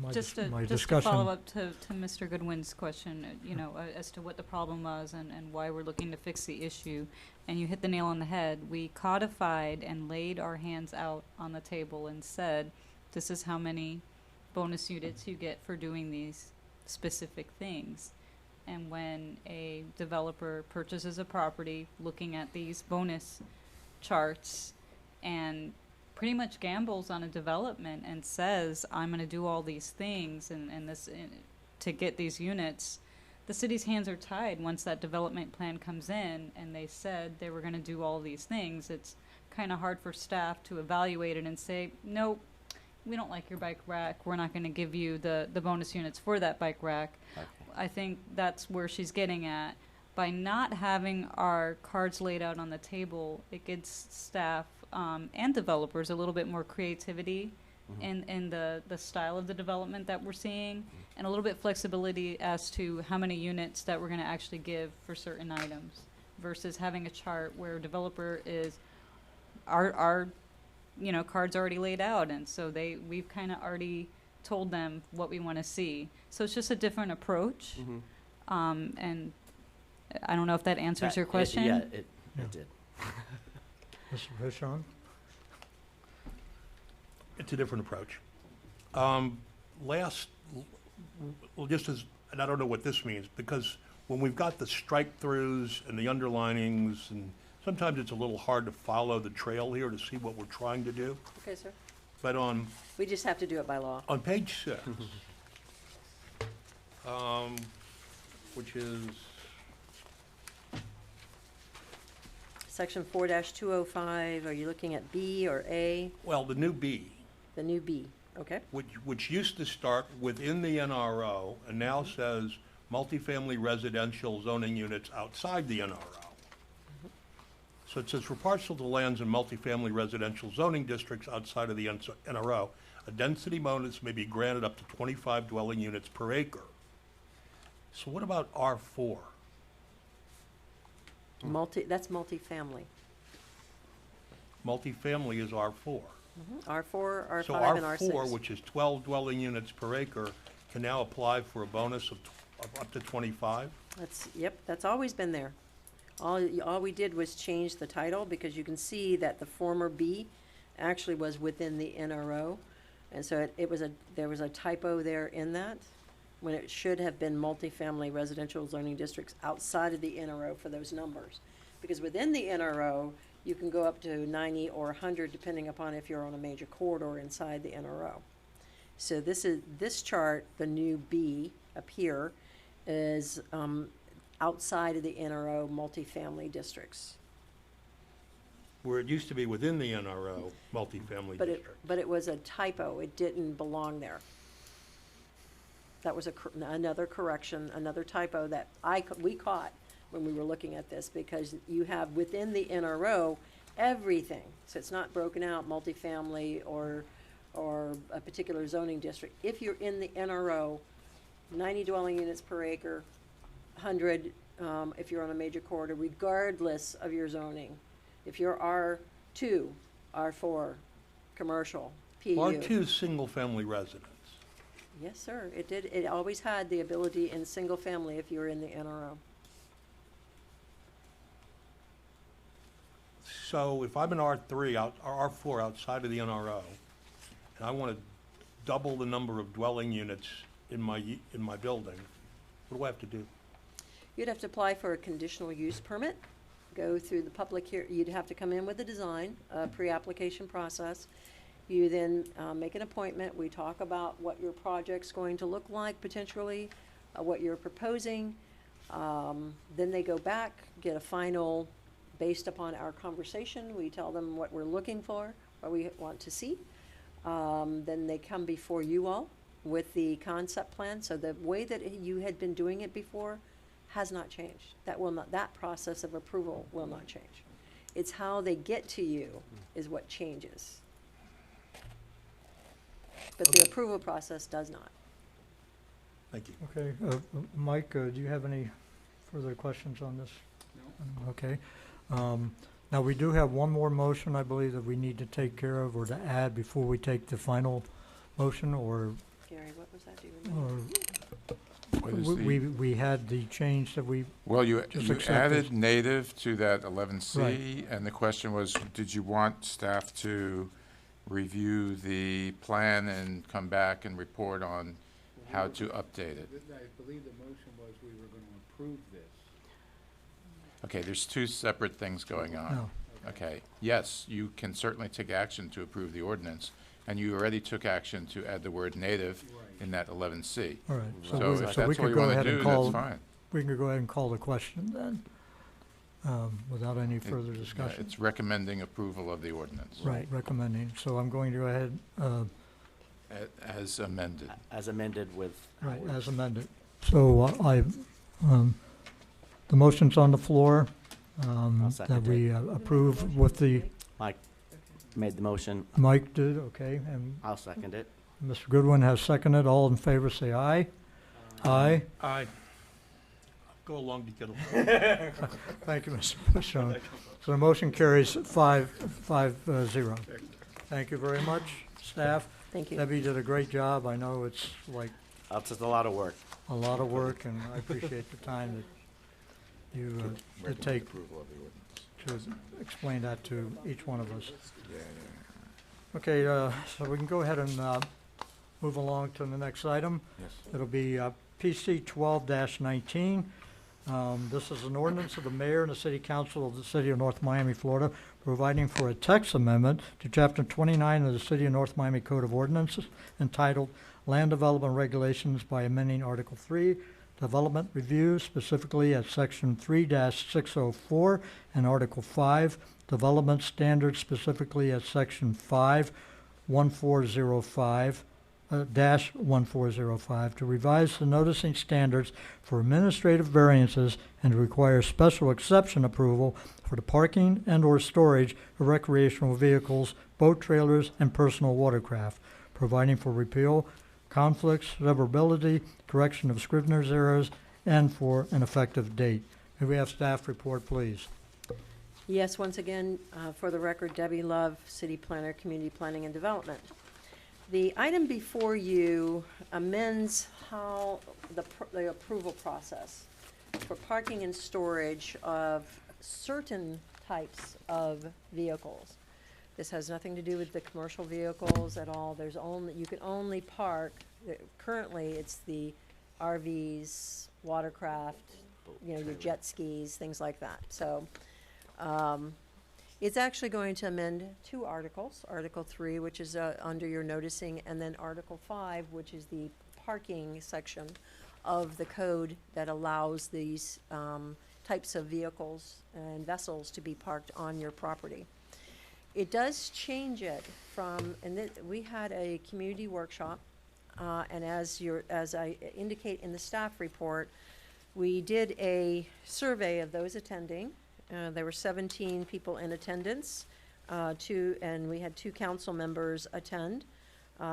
my Just to discussion. follow up to Mr. Goodwin's question, as to what the problem was and why we're looking to fix the issue. And you hit the nail on the head. We codified and laid our hands out on the table and said, this is how many bonus units you get for doing these specific things. And when a developer purchases a property, looking at these bonus charts and pretty much gambles on a development and says, I'm going to do all these things and to get these units, the city's hands are tied once that development plan comes in and they said they were going to do all these things. It's kind of hard for staff to evaluate it and say, nope, we don't like your bike rack. We're not going to give you the bonus units for that bike rack. Okay. I think that's where she's getting at. By not having our cards laid out on the table, it gives staff and developers a little bit more creativity in the style of the development that we're seeing, and a little bit flexibility as to how many units that we're going to actually give for certain items, versus having a chart where developer is our cards already laid out, and so we've kind of already told them what we want to see. So it's just a different approach. And I don't know if that answers your question. Yeah, Yeah. it did. Mr. Vishon? It's a different approach. And I don't know what this means, because when we've got the strike-throughs and the underlinings, and sometimes it's a little hard to follow the trail here to see what we're trying to do. Okay, sir. But on We just have to do it by law. page 6, which is, Section 4-205, are you looking at B or A? well, the new B, The new B, okay? which used to start within the NRO and now says multifamily residential zoning units outside the NRO. So it says for parcels of lands in multifamily residential zoning districts outside of the NRO, a density bonus may be granted up to 25 dwelling units per acre. So what about R4? That's multifamily. Multifamily is R4. R4, R5, So and R4, R6. which is 12 dwelling units per acre, can now apply for a bonus of up to 25? That's always been there. All we did was change the title, because you can see that the former B actually was within the NRO. And so there was a typo there in that, when it should have been multifamily residential zoning districts outside of the NRO for those numbers. Because within the NRO, you can go up to 90 or 100, depending upon if you're on a major corridor inside the NRO. So this chart, the new B up here, is outside of the NRO multifamily districts. Where it used to be within the NRO multifamily But district. it was a typo. It didn't belong there. That was another correction, another typo that we caught when we were looking at this, because you have within the NRO everything. So it's not broken out, multifamily or a particular zoning district. If you're in the NRO, 90 dwelling units per acre, 100 if you're on a major corridor, regardless of your zoning. If you're R2, R4, commercial, PU. R2 single-family residence. Yes, sir, it did, it always had the ability in single family if you were in the NRO. So if I'm an R3 or R4 outside of the NRO, and I want to double the number of dwelling units in my building, what do I have to do? You'd have to apply for a conditional use permit, go through the public you'd have to come in with a design, a pre-application process. You then make an appointment, we talk about what your project's going to look like potentially, what you're proposing. Then they go back, get a final, based upon our conversation, we tell them what we're looking for, what we want to see. Then they come before you all with the concept plan. So the way that you had been doing it before has not changed. That process of approval will not change. It's how they get to you is what changes. But the approval process does not. Thank you. Okay, Mike, do you have any further questions on this? No. Okay. Now, we do have one more motion, I believe, that we need to take care of or to add before we take the final motion, or Gary, what was that? Do you remember? What is we had the change that we, Well, you Just you accept added this. native to that 11C, Right. and the question was, did you want staff to review the plan and come back and report on how to update it? I believe the motion was we were going to approve this. Okay, there's two separate things going on. no. Okay, yes, you can certainly take action to approve the ordinance, and you already took action to add the word native Right. in that 11C. All right. So we- if we that's what could you go want ahead to and do, call- that's fine. We can go ahead and call the question then, without any It- further yeah, discussion. It's recommending approval of the ordinance. Right, recommending. So I'm going to go ahead, As amended. As amended with. right, ours. as amended. So the motion's on the floor, I'll second that we approve with the, Mike made the motion. Mike did, okay, and I'll second it. Mr. Goodwin has seconded. All in favor, say aye. Aye. Aye. Go along to get along. Thank you, Mr. Pashon. So the motion carries 5-0. Thank you very much, staff. Thank you. Debbie did a great job. I know it's like It's just a lot of work. a lot of work, and I appreciate the time that you did take Approval of the ordinance. to explain that to each one of us. Okay, so we can go ahead and move along to the next item. Yes. It'll be PC 12-19. This is an ordinance of the mayor and the city council of the city of North Miami, Florida, providing for a text amendment to chapter 29 of the city of North Miami Code of Ordinances entitled Land Development Regulations by amending Article 3, Development Review, specifically at Section 3-604, and Article 5, Development Standards, specifically at Section 5-1405, -1405, to revise the noticing standards for administrative variances and to require special exception approval for the parking and/or storage of recreational vehicles, boat trailers, and personal watercraft, providing for repeal, conflicts, severability, correction of scrivener's errors, and for an effective date. May we have staff report, please? Yes, once again, for the record, Debbie Love, City Planner, Community Planning and Development. The item before you amends how the approval process for parking and storage of certain types of vehicles. This has nothing to do with the commercial vehicles at all. You can only park, currently it's the RVs, watercraft, your jet skis, things like that. So, it's actually going to amend two articles, Article 3, which is under your noticing, and then Article 5, which is the parking section of the code that allows these types of vehicles and vessels to be parked on your property. It does change it from, we had a community workshop And as I indicate in the staff report, we did a survey of those attending. There were 17 people in attendance, and we had 2 council members attend. We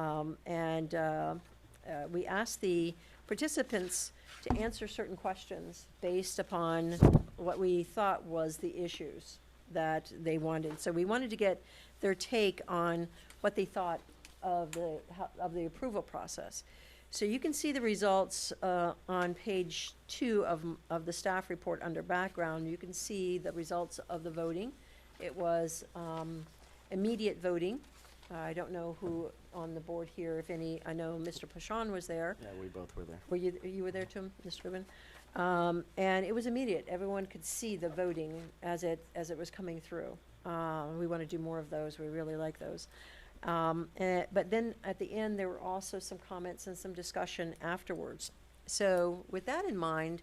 asked the participants to answer certain questions based upon what we thought was the issues that they wanted. So we wanted to get their take on what they thought of the approval process. So you can see the results on page 2 of the staff report under background. You can see the results of the voting. It was immediate voting. I don't know who on the board here, if any. I know Mr. Pashon was there. Yeah, we both were there. You were there too, Mr. Rubin? And it was immediate. Everyone could see the voting as it was coming through. We want to do more of those. We really like those. But then at the end, there were also some comments and some discussion afterwards. So with that in mind,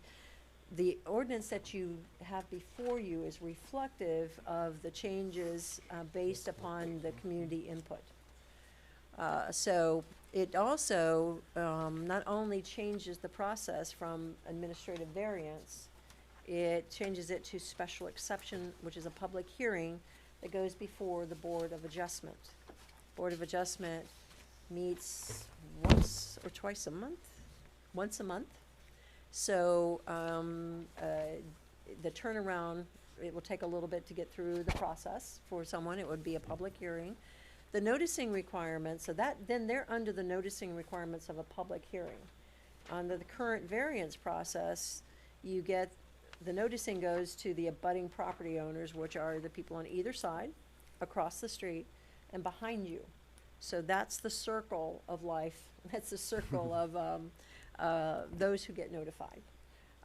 the ordinance that you have before you is reflective of the changes based upon the community input. So it also not only changes the process from administrative variance, it changes it to special exception, which is a public hearing that goes before the Board of Adjustment. Board of Adjustment meets once or twice a month? Once a month. So the turnaround, it will take a little bit to get through the process for someone. It would be a public hearing. The noticing requirements, so then they're under the noticing requirements of a public hearing. Under the current variance process, you get, the noticing goes to the abutting property owners, which are the people on either side, across the street, and behind you. So that's the circle of life. That's the circle of those who get notified.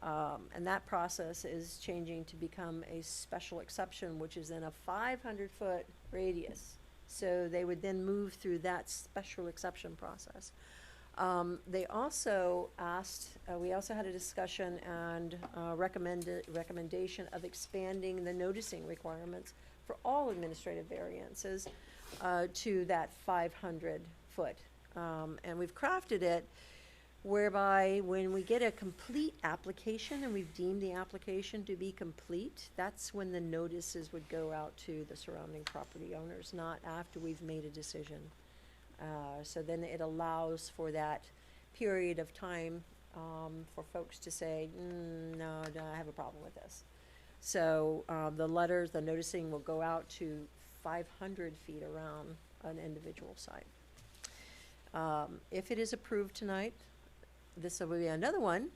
And that process is changing to become a special exception, which is in a 500-foot radius. So they would then move through that special exception process. They also asked, we also had a discussion and recommendation of expanding the noticing requirements for all administrative variances to that 500-foot. And we've crafted it whereby when we get a complete application and we've deemed the application to be complete, that's when the notices would go out to the surrounding property owners, not after we've made a decision. So then it allows for that period of time for folks to say, no, I have a problem with this. So the letters, the noticing will go out to 500 feet around an individual site. If it is approved tonight, this will be another one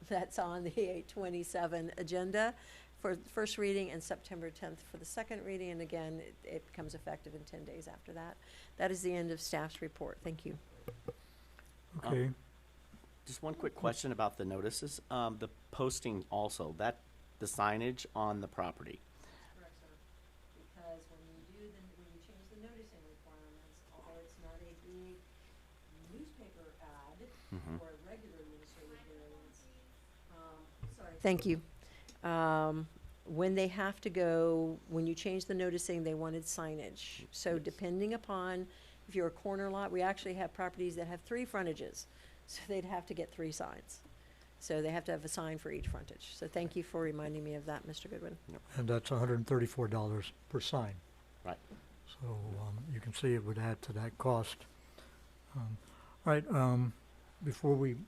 that's on the 8/27 agenda for the first reading and September 10th for the second reading. And again, it becomes effective in 10 days after that. That is the end of staff's report. Thank you. Okay. Just one quick question about the notices. The posting also, the signage on the property. Correct, sir. Because when you change the noticing requirements, although it's not a big newspaper ad or a regular administrative variance, sorry. Thank you. When they have to go, when you change the noticing, they wanted signage. So Yes. depending upon, if you're a corner lot, we actually have properties that have 3 frontages. So they'd have to get 3 signs. So they have to have a sign for each frontage. So thank you for reminding me of that, Mr. Goodwin. And that's $134 per sign. Right. So you can see it would add to that cost. All right, before we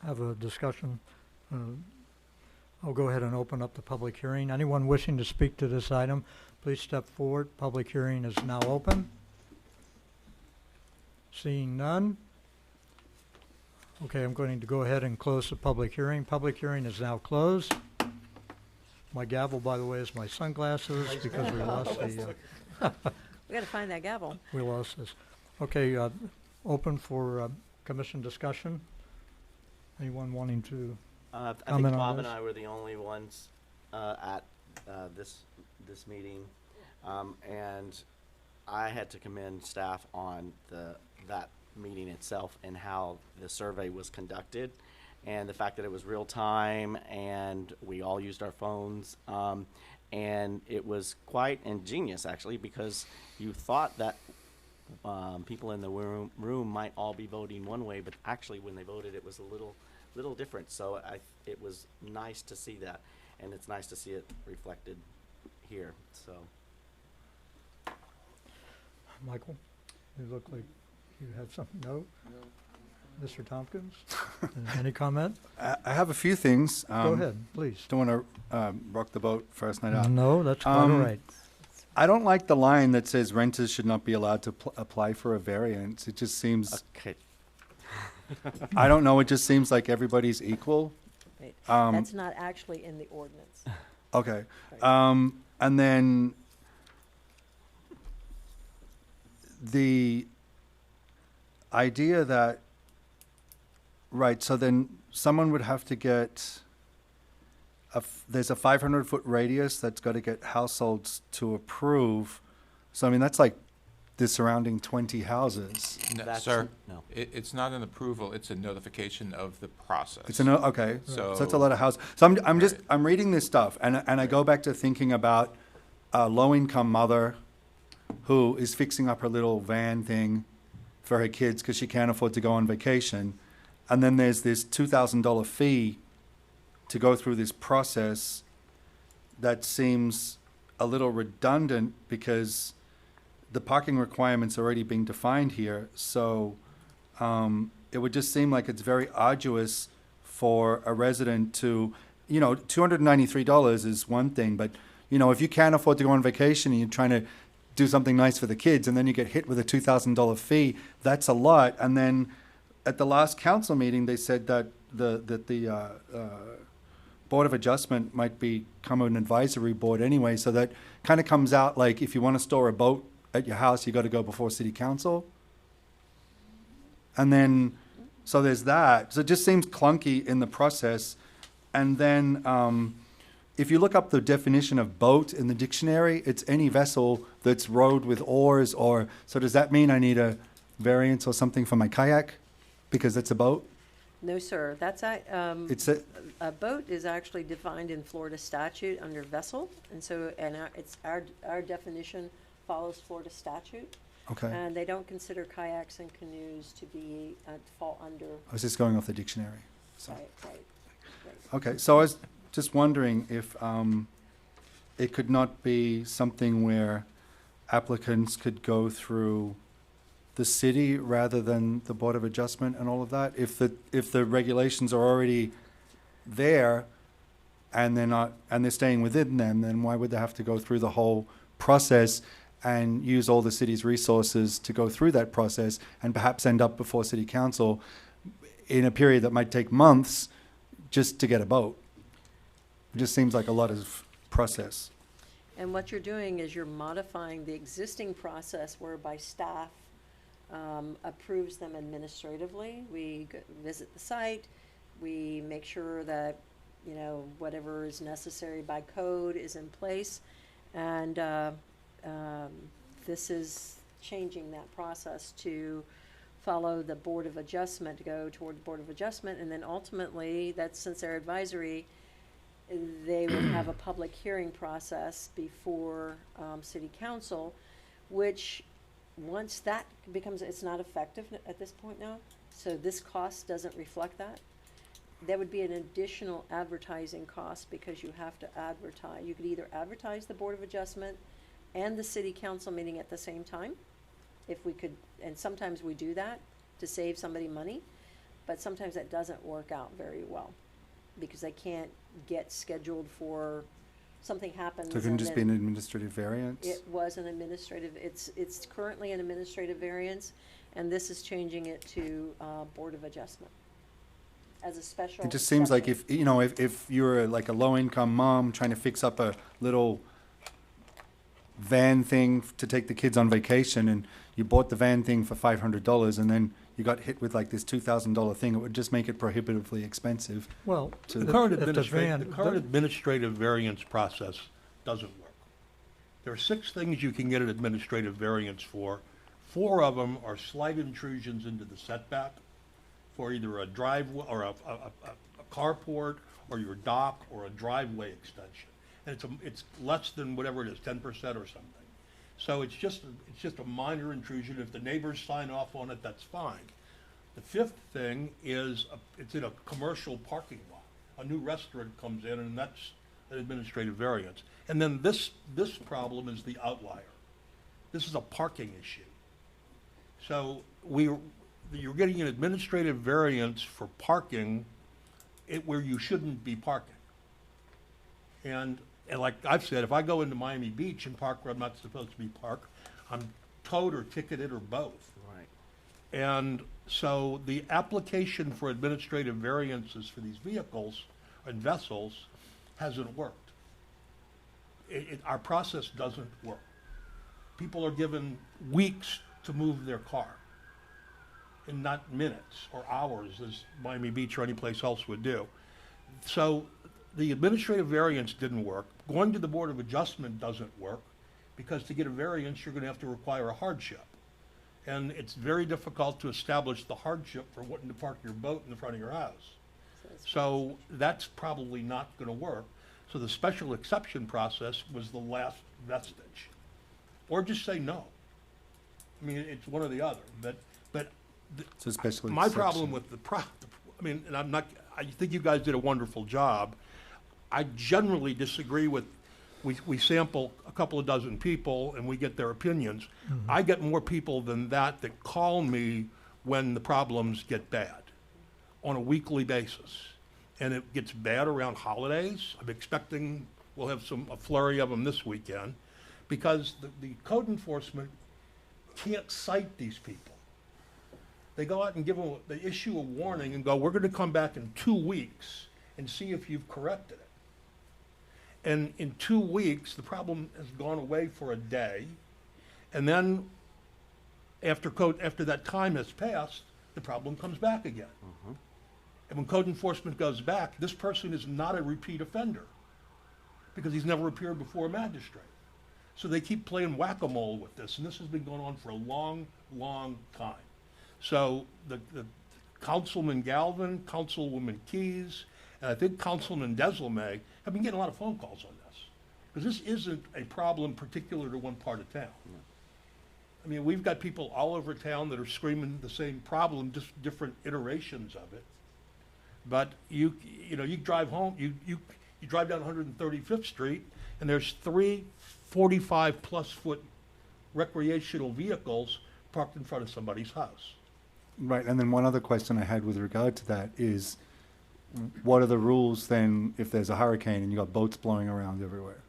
have a discussion, I'll go ahead and open up the public hearing. Anyone wishing to speak to this item, please step forward. Public hearing is now open. Seeing none. Okay, I'm going to go ahead and close the public hearing. Public hearing is now closed. My gavel, by the way, is my sunglasses because we lost the, We gotta find that gavel. we lost this. Okay, open for commission discussion. Anyone wanting to? I think Comment on Bob and this? I were the only ones at this meeting, and I had to commend staff on that meeting itself and how the survey was conducted, and the fact that it was real time and we all used our phones, and it was quite ingenious actually, because you thought that people in the room might all be voting one way, but actually when they voted, it was a little different. So it was nice to see that, and it's nice to see it reflected here, so. Michael, you look like you had something, no? Mr. Tompkins, any comment? I have a few things. Go ahead, please. Don't want to rock the boat first night out. No, that's quite all right. I don't like the line that says renters should not be allowed to apply for a variance. It just seems, Okay. I don't know, it just seems like everybody's equal. Right. Um, That's not actually in the ordinance. Okay. Right. And then the idea that, right, so then someone would have to get, there's a 500-foot radius that's got to get households to approve. So, I mean, that's like the surrounding 20 houses. No, That's- sir, no. it's not an approval, it's a notification of the process. It's a no, okay, so that's a So- lot of houses. So I'm just, Right. I'm reading this stuff, and I go back to thinking about a low-income mother who is fixing up her little van thing for her kids because she can't afford to go on vacation. And then there's this $2,000 fee to go through this process that seems a little redundant because the parking requirement's already being defined here. So it would just seem like it's very arduous for a resident to, you know, $293 is one thing, but, you know, if you can't afford to go on vacation and you're trying to do something nice for the kids and then you get hit with a $2,000 fee, that's a lot. And then at the last council meeting, they said that the Board of Adjustment might become an advisory board anyway, so that kind of comes out like if you want to store a boat at your house, you got to go before city council. And then, so there's that. So it just seems clunky in the process. And then if you look up the definition of boat in the dictionary, it's any vessel that's rowed with oars or, so does that mean I need a variance or something for my kayak because it's a boat? No, sir, that's, It's a boat is actually defined in Florida statute under vessel, and so, it's our definition follows Florida statute. okay. And they don't consider kayaks and canoes to be, to fall under, I was just going off the dictionary. So. right. Okay, so I was just wondering if it could not be something where applicants could go through the city rather than the Board of Adjustment and all of that? If the regulations are already there and they're staying within them, then why would they have to go through the whole process and use all the city's resources to go through that process and perhaps end up before city council in a period that might take months just to get a boat? It just seems like a lot of process. And what you're doing is you're modifying the existing process whereby staff approves them administratively. We visit the site, we make sure that, you know, whatever is necessary by code is in place. And this is changing that process to follow the Board of Adjustment, to go toward the Board of Adjustment, and then ultimately, that's since they're advisory, they would have a public hearing process before city council, which once that becomes, it's not effective at this point now, so this cost doesn't reflect that. There would be an additional advertising cost because you have to advertise. You could either advertise the Board of Adjustment and the city council meeting at the same time, if we could, and sometimes we do that to save somebody money, but sometimes that doesn't work out very well because they can't get scheduled for, something happens. So it can and just be an then administrative variance? It was an administrative, it's currently an administrative variance, and this is changing it to Board of Adjustment as a special. It just seems like exception. if, you know, if you're like a low-income mom trying to fix up a little van thing to take the kids on vacation, and you bought the van thing for $500, and then you got hit with like this $2,000 thing, it would just make it prohibitively expensive. Well, So The the- current if the administrative, van- the current administrative variance process doesn't work. There are 6 things you can get an administrative variance for. 4 of them are slight intrusions into the setback for either a driveway or a carport or your dock or a driveway extension. And it's less than whatever it is, 10% or something. So it's just a minor intrusion. If the neighbors sign off on it, that's fine. The fifth thing is, it's in a commercial parking lot. A new restaurant comes in, and that's an administrative variance. And then this problem is the outlier. This is a parking issue. So you're getting an administrative variance for parking where you shouldn't be parking. And like I've said, if I go into Miami Beach and park where I'm not supposed to be parked, I'm towed or ticketed or both. Right. And so the application for administrative variances for these vehicles and vessels hasn't worked. Our process doesn't work. People are given weeks to move their car, and not minutes or hours as Miami Beach or any place else would do. So the administrative variance didn't work. Going to the Board of Adjustment doesn't work, because to get a variance, you're gonna have to require a hardship. And it's very difficult to establish the hardship for wanting to park your boat in the front of your house. So that's probably not gonna work. So the special exception process was the last vestige. Or just say no. I mean, it's one or the other, but So special my exception. problem with and I think you guys did a wonderful job. I generally disagree with, we sample a couple of dozen people and we get their opinions. I get more people than that call me when the problems get bad on a weekly basis. And it gets bad around holidays. I'm expecting we'll have a flurry of them this weekend, because the code enforcement can't cite these people. They go out and they issue a warning and go, we're gonna come back in 2 weeks and see if you've corrected it. And in 2 weeks, the problem has gone away for a day, and then after that time has passed, the problem comes back again. And when code enforcement goes back, this person is not a repeat offender, because he's never appeared before a magistrate. So they keep playing whack-a-mole with this, and this has been going on for a long, long time. So the Councilman Galvin, Councilwoman Keys, and I think Councilman Desilme have been getting a lot of phone calls on this, because this isn't a problem particular to one part of town. I mean, we've got people all over town that are screaming the same problem, just different iterations of it. But you drive home, you drive down 135th Street, and there's 3 45-plus foot recreational vehicles parked in front of somebody's house. Right, and then one other question I had with regard to that is, what are the rules then if there's a hurricane and you got boats blowing around everywhere?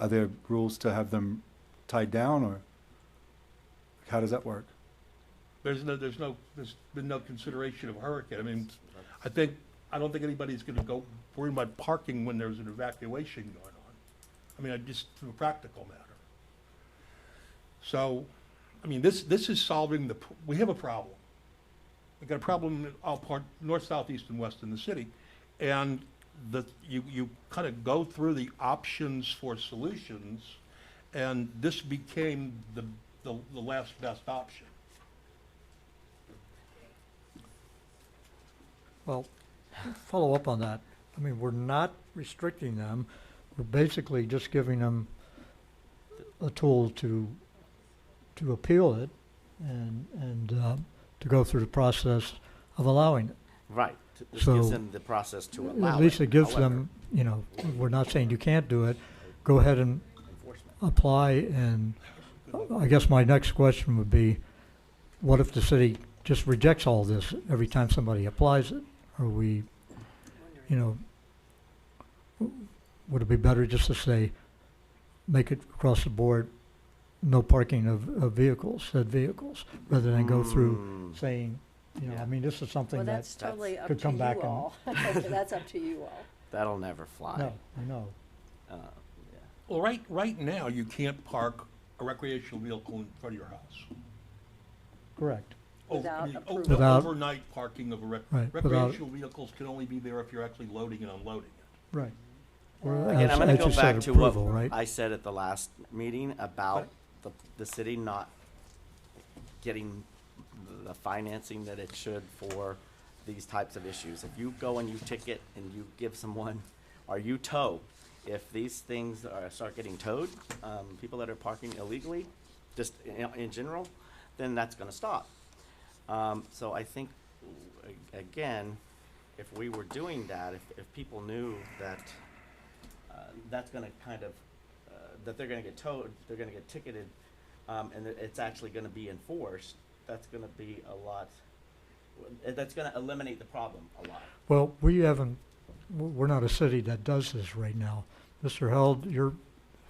Are there rules to have them tied down, or how does that work? There's been no consideration of hurricane. I mean, I don't think anybody's gonna go worry about parking when there's an evacuation going on. I mean, just from a practical matter. So, I mean, this is solving we have a problem. We've got a problem in all north, south, east, and west in the city. And you kind of go through the options for solutions, and this became the last best option. Well, follow up on that. I mean, we're not restricting them. We're basically just giving them a tool to appeal it and to go through the process of allowing it. Right. This So, gives them the process to allow it. At least it gives However, them, we're not saying you can't do it. Go ahead and enforcement. apply, and I guess my next question would be, what if the city just rejects all this every time somebody applies it? Are we, would it be better just to say, make it across the board, no parking of said vehicles, rather than go through saying, I mean, this is something Well, that, that's totally up could to come you back and- all. That's up to you all. That'll never fly. no, I know. Yeah. Well, right now, you can't park a recreational vehicle in front of your house. Correct. Without The approval. Without- overnight parking of Right, without- recreational vehicles can only be there if you're actually loading and unloading it. Right. Well, Again, I'm as gonna go you said, back to what approval, right? I said at the last meeting about the city not getting the financing that it should for these types of issues. If you go and you ticket and you give someone, or you tow, if these things start getting towed, people that are parking illegally, just in general, then that's gonna stop. So I think, again, if we were doing that, if people knew that, that's gonna kind of, that they're gonna get towed, they're gonna get ticketed, and that it's actually gonna be enforced, that's gonna be a lot, that's gonna eliminate the problem a lot. Well, we're not a city that does this right now. Mr. Held, you're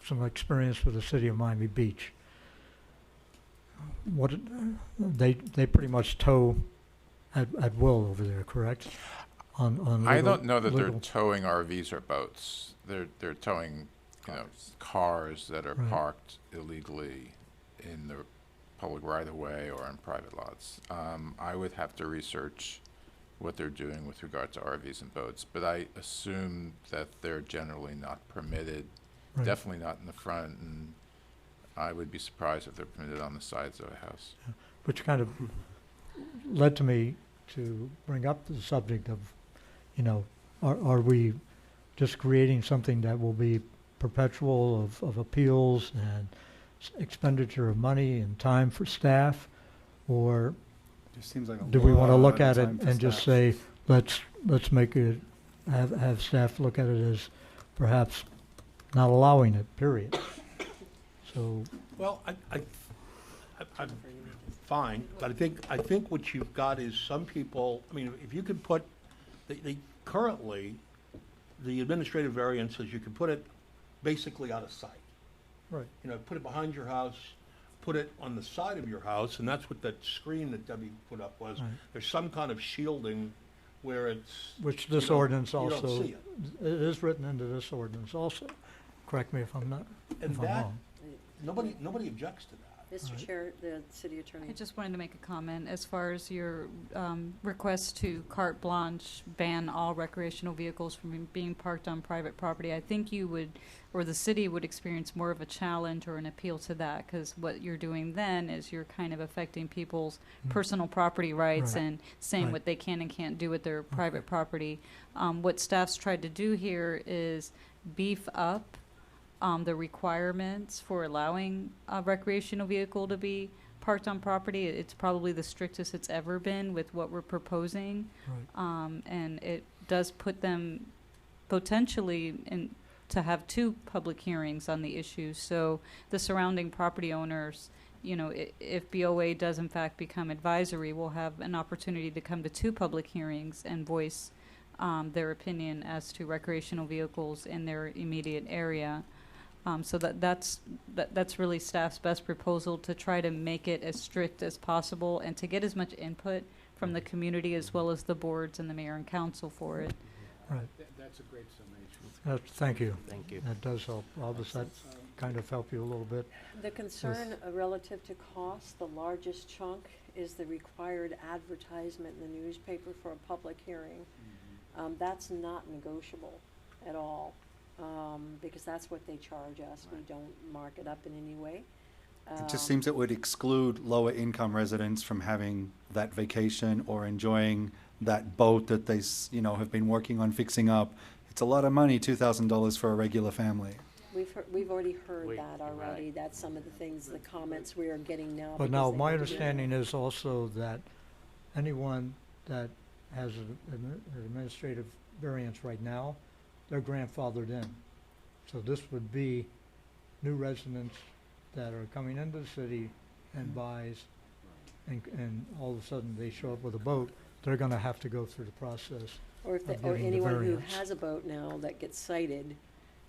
some experience with the city of Miami Beach. They pretty much tow at will over there, correct? On I legal- don't know that they're legal- towing RVs or boats. They're towing, cars that are Right. parked illegally in the public right-of-way or on private lots. I would have to research what they're doing with regard to RVs and boats, but I assume that they're generally not permitted, Right. definitely not in the front, and I would be surprised if they're permitted on the sides of a house. Which kind of led to me to bring up the subject of, are we just creating something that will be perpetual of appeals and expenditure of money and time for staff? Or Just seems like a do we want to lot look of at it time for and just staff. say, let's make it, have staff look at it as perhaps not allowing it, period? So, Well, I'm fine, but I think what you've got is some people, I mean, if you could put, currently, the administrative variances, you can put it basically out of sight. right, Put it behind your house, put it on the side of your house, and that's what that screen that Debbie put up was. Right. There's some kind of shielding where it's, which this You don't- ordinance you don't also, see it. it is written into this ordinance also. Correct me if I'm not, and if I'm that, wrong. nobody objects to that. Mr. Right. Chair, the city attorney. I just wanted to make a comment as far as your request to carte blanche ban all recreational vehicles from being parked on private property. I think you would, or the city would experience more of a challenge or an appeal to that, because what you're doing then is you're kind of affecting people's Mm. personal property rights Right. and saying Right. what they can and can't do with their private property. What staff's tried to do here is beef up the requirements for allowing a recreational vehicle to be parked on property. It's probably the strictest it's ever been with what we're proposing. Right. And it does put them potentially in, to have two public hearings on the issue. So the surrounding property owners, if BOA does in fact become advisory, will have an opportunity to come to two public hearings and voice their opinion as to recreational vehicles in their immediate area. So that's really staff's best proposal, to try to make it as strict as possible and to get as much input from the community as well as the boards and the mayor and council for it. Right. That's a great summation. Thank you. Thank you. That does help. Rob, does that kind of help you a little bit? The concern relative to cost, the largest chunk is the required advertisement in the newspaper for a public hearing. That's not negotiable at all, because that's what they charge us. We don't mark it up in any way. It just seems it would exclude lower income residents from having that vacation or enjoying that boat that they, have been working on fixing up. It's a lot of money, $2,000 for a regular family. We've already heard We- that already. right. That's some of the things, the comments we are getting now. But because now, they my had to do understanding is also that anyone that has an administrative variance right now, they're grandfathered in. So this would be new residents that are coming into the city and buys, and all of a sudden they show up with a boat, they're gonna have to go through the process. Or if, of or getting the anyone who variance. has a boat now that gets cited,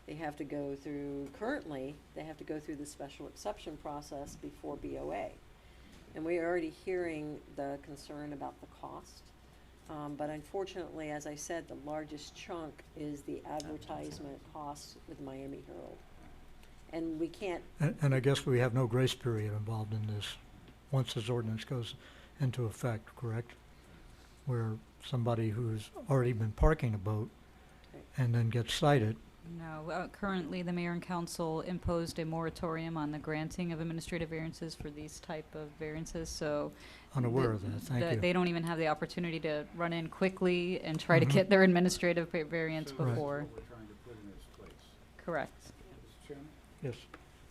they have to go through, currently, they have to go through the special exception process before BOA. And we're already hearing the concern about the cost. But unfortunately, as I said, the largest chunk is the advertisement costs with Miami Herald. And we can't, And I guess we have no grace period involved in this, once this ordinance goes into effect, correct? Where somebody who's already been parking a boat and then gets cited, No, currently the mayor and council imposed a moratorium on the granting of administrative variances for these type of variances, so. unaware of that, thank you. They don't even have the opportunity to run in quickly and try to Mhm. get their administrative variance So that's before. what we're trying to put in its place. Correct. Mr. Chairman, Yes.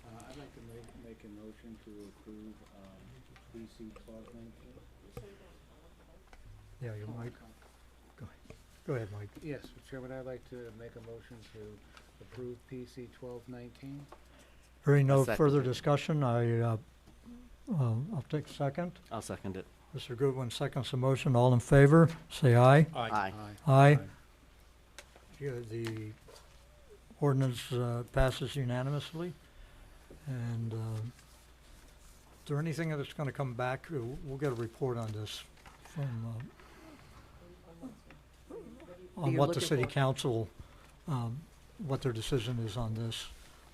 I'd like to make a motion to approve, PC 1219. Yeah, your mic. Go ahead, Mike. Yes, Mr. Chairman, I'd like to make a motion to approve PC 1219. Hearing no Second. further discussion, I'll take a second. I'll second it. Mr. Goodwin seconds the motion. All in favor, say aye. Aye. Aye. Yeah, the ordinance passes unanimously. And is there anything that's going to come back? We'll get a report on this from, on You're what the looking city for? council, what their decision is on this.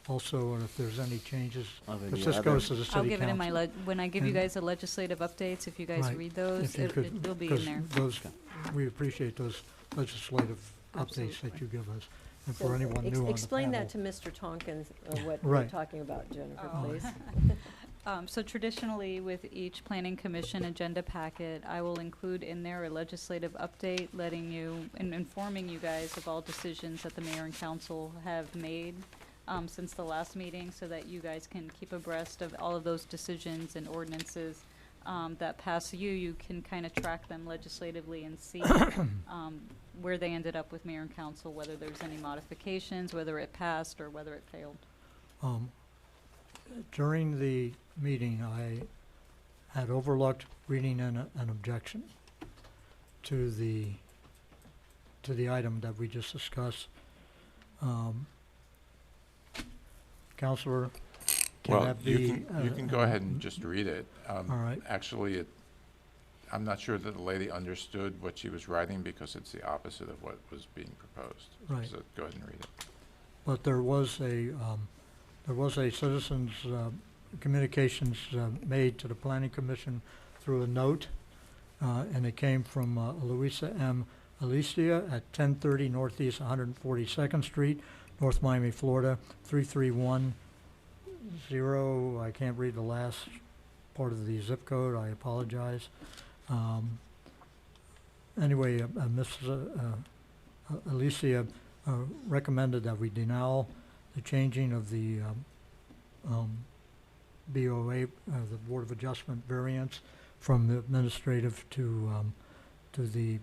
Also, and if there's any changes, Of if any this other- goes to the city council. I'll give it in my, when I give you And- guys the legislative updates, if you guys Right. read those, If you could, it'll be 'cause in there. those, we appreciate those legislative updates that you give us. And for So anyone new on the Explain that to panel. Mr. Tonkin, what we're Right. talking about, Jennifer, Oh. please. So traditionally, with each planning commission agenda packet, I will include in there a legislative update letting you, and informing you guys of all decisions that the mayor and council have made since the last meeting, so that you guys can keep abreast of all of those decisions and ordinances that pass you. You can kind of track them legislatively and see where they ended up with mayor and council, whether there's any modifications, whether it passed or whether it failed. During the meeting, I had overlooked reading an objection to the item that we just discussed. Counselor, can Well, that be? you can go ahead and just read it. All right. Actually, I'm not sure that the lady understood what she was writing because it's the opposite of what was being proposed. Right. So go ahead and read it. But there was a citizens' communications made to the planning commission through a note, and it came from Louisa M. Alicia at 1030 Northeast 142nd Street, North Miami, Florida, 33110. I can't read the last part of the zip code. I apologize. Anyway, Mrs. Alicia recommended that we deny the changing of the BOA, the Board of Adjustment variance from the administrative to the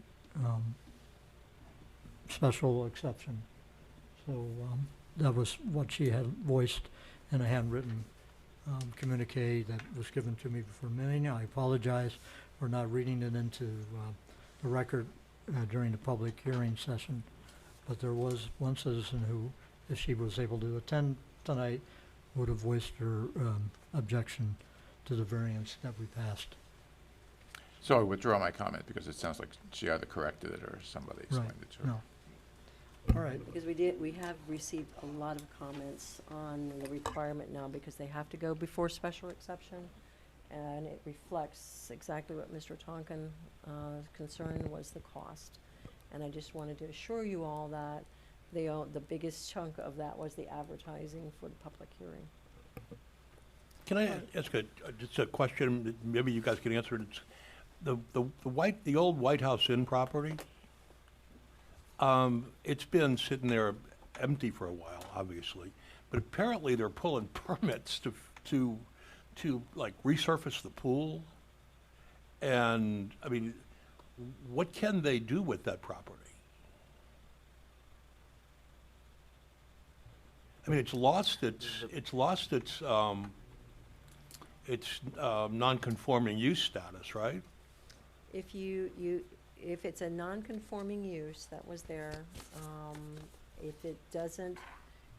special exception. So that was what she had voiced in a handwritten communique that was given to me before meeting. I apologize for not reading it into the record during the public hearing session. But there was one citizen who, if she was able to attend tonight, would have voiced her objection to the variance that we passed. So I withdraw my comment because it sounds like she either corrected it or somebody explained it to her. No. All right. Because we have received a lot of comments on the requirement now because they have to go before special exception. And it reflects exactly what Mr. Tonkin, concern was the cost. And I just wanted to assure you all that the biggest chunk of that was the advertising for the public hearing. Can I ask just a question that maybe you guys can answer? It's the old White House Inn property. It's been sitting there empty for a while, obviously, but apparently they're pulling permits to like resurface the pool. And I mean, what can they do with that property? I mean, it's lost its non-conforming use status, right? If if it's a non-conforming use that was there, if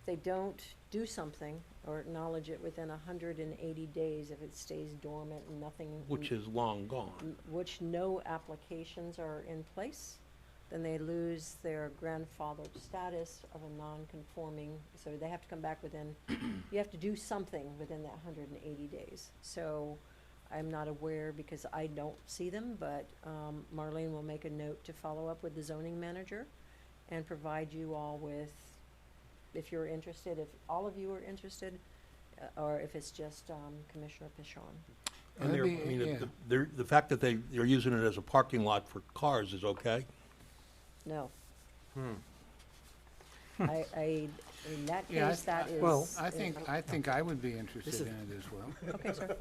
they don't do something or acknowledge it within 180 days, if it stays dormant and nothing. Which is long gone. Which no applications are in place, then they lose their grandfathered status of a non-conforming, so they have to come back within, you have to do something within that 180 days. So I'm not aware because I don't see them, but Marlene will make a note to follow up with the zoning manager and provide you all with, if you're interested, if all of you are interested, or if it's just Commissioner Pichon. And That'd they're, be- I mean, yeah. the fact that they're using it as a parking lot for cars is okay? No. In that Yeah, case, that is. Well, I think I would be interested is- in it as well. Okay, sir.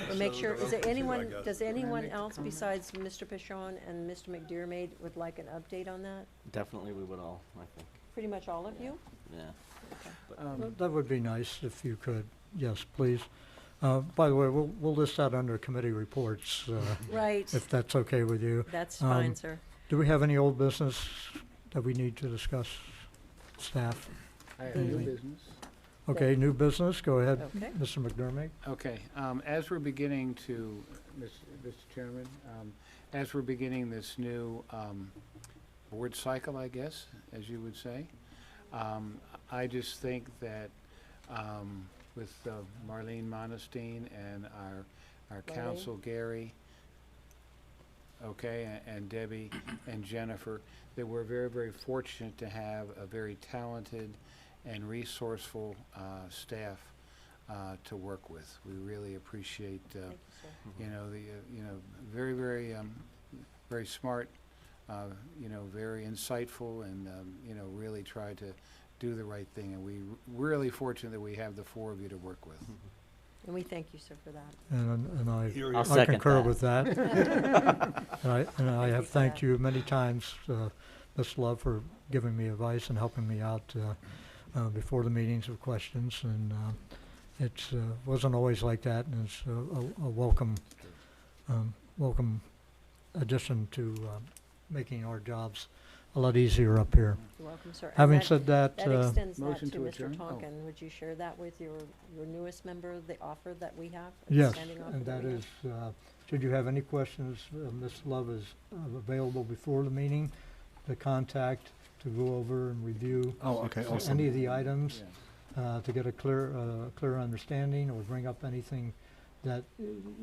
We'll make sure, is there I anyone, guess. does Can I anyone make a else comment? besides Mr. Pichon and Mr. McDermott would like an update on that? Definitely we would all, I think, Pretty much all of you? yeah. That would be nice if you could, yes, please. By the way, we'll list that under committee reports, Right, if that's okay with you. that's fine, um, sir. Do we have any old business that we need to discuss, staff? I have new Anything? business. Okay, new business, go ahead, Okay. Mr. McDermott. Okay, as we're beginning to, Mr. Chairman, as we're beginning this new board cycle, I guess, as you would say, I just think that with Marlene Monestein and our counsel, Gary, okay, and Debbie and Jennifer, that we're very, very fortunate to have a very talented and resourceful staff to work with. We really appreciate, Thank you, sir. you know, very, very, very smart, very insightful, and, really try to do the right thing. And we're really fortunate that we have the four of you to work with. And we thank you, sir, for that. And I Here, I'll here. I second concur that. with that. And I you have for thanked that. you many times, Ms. Love, for giving me advice and helping me out before the meetings with questions. And it wasn't always like that, and it's a welcome addition to making our jobs a lot easier up here. You're welcome, sir. And Having that- said that, That extends that Motion to to Mr. adjourn? Oh. Tonkin. Would you share that with your newest member, the offer that we have? yes, standing offer and that we have? is, should you have any questions, Ms. Love is available before the meeting to contact, to go over and review Oh, okay, awesome. any of the items, Yeah. to get a clear understanding, or bring up anything that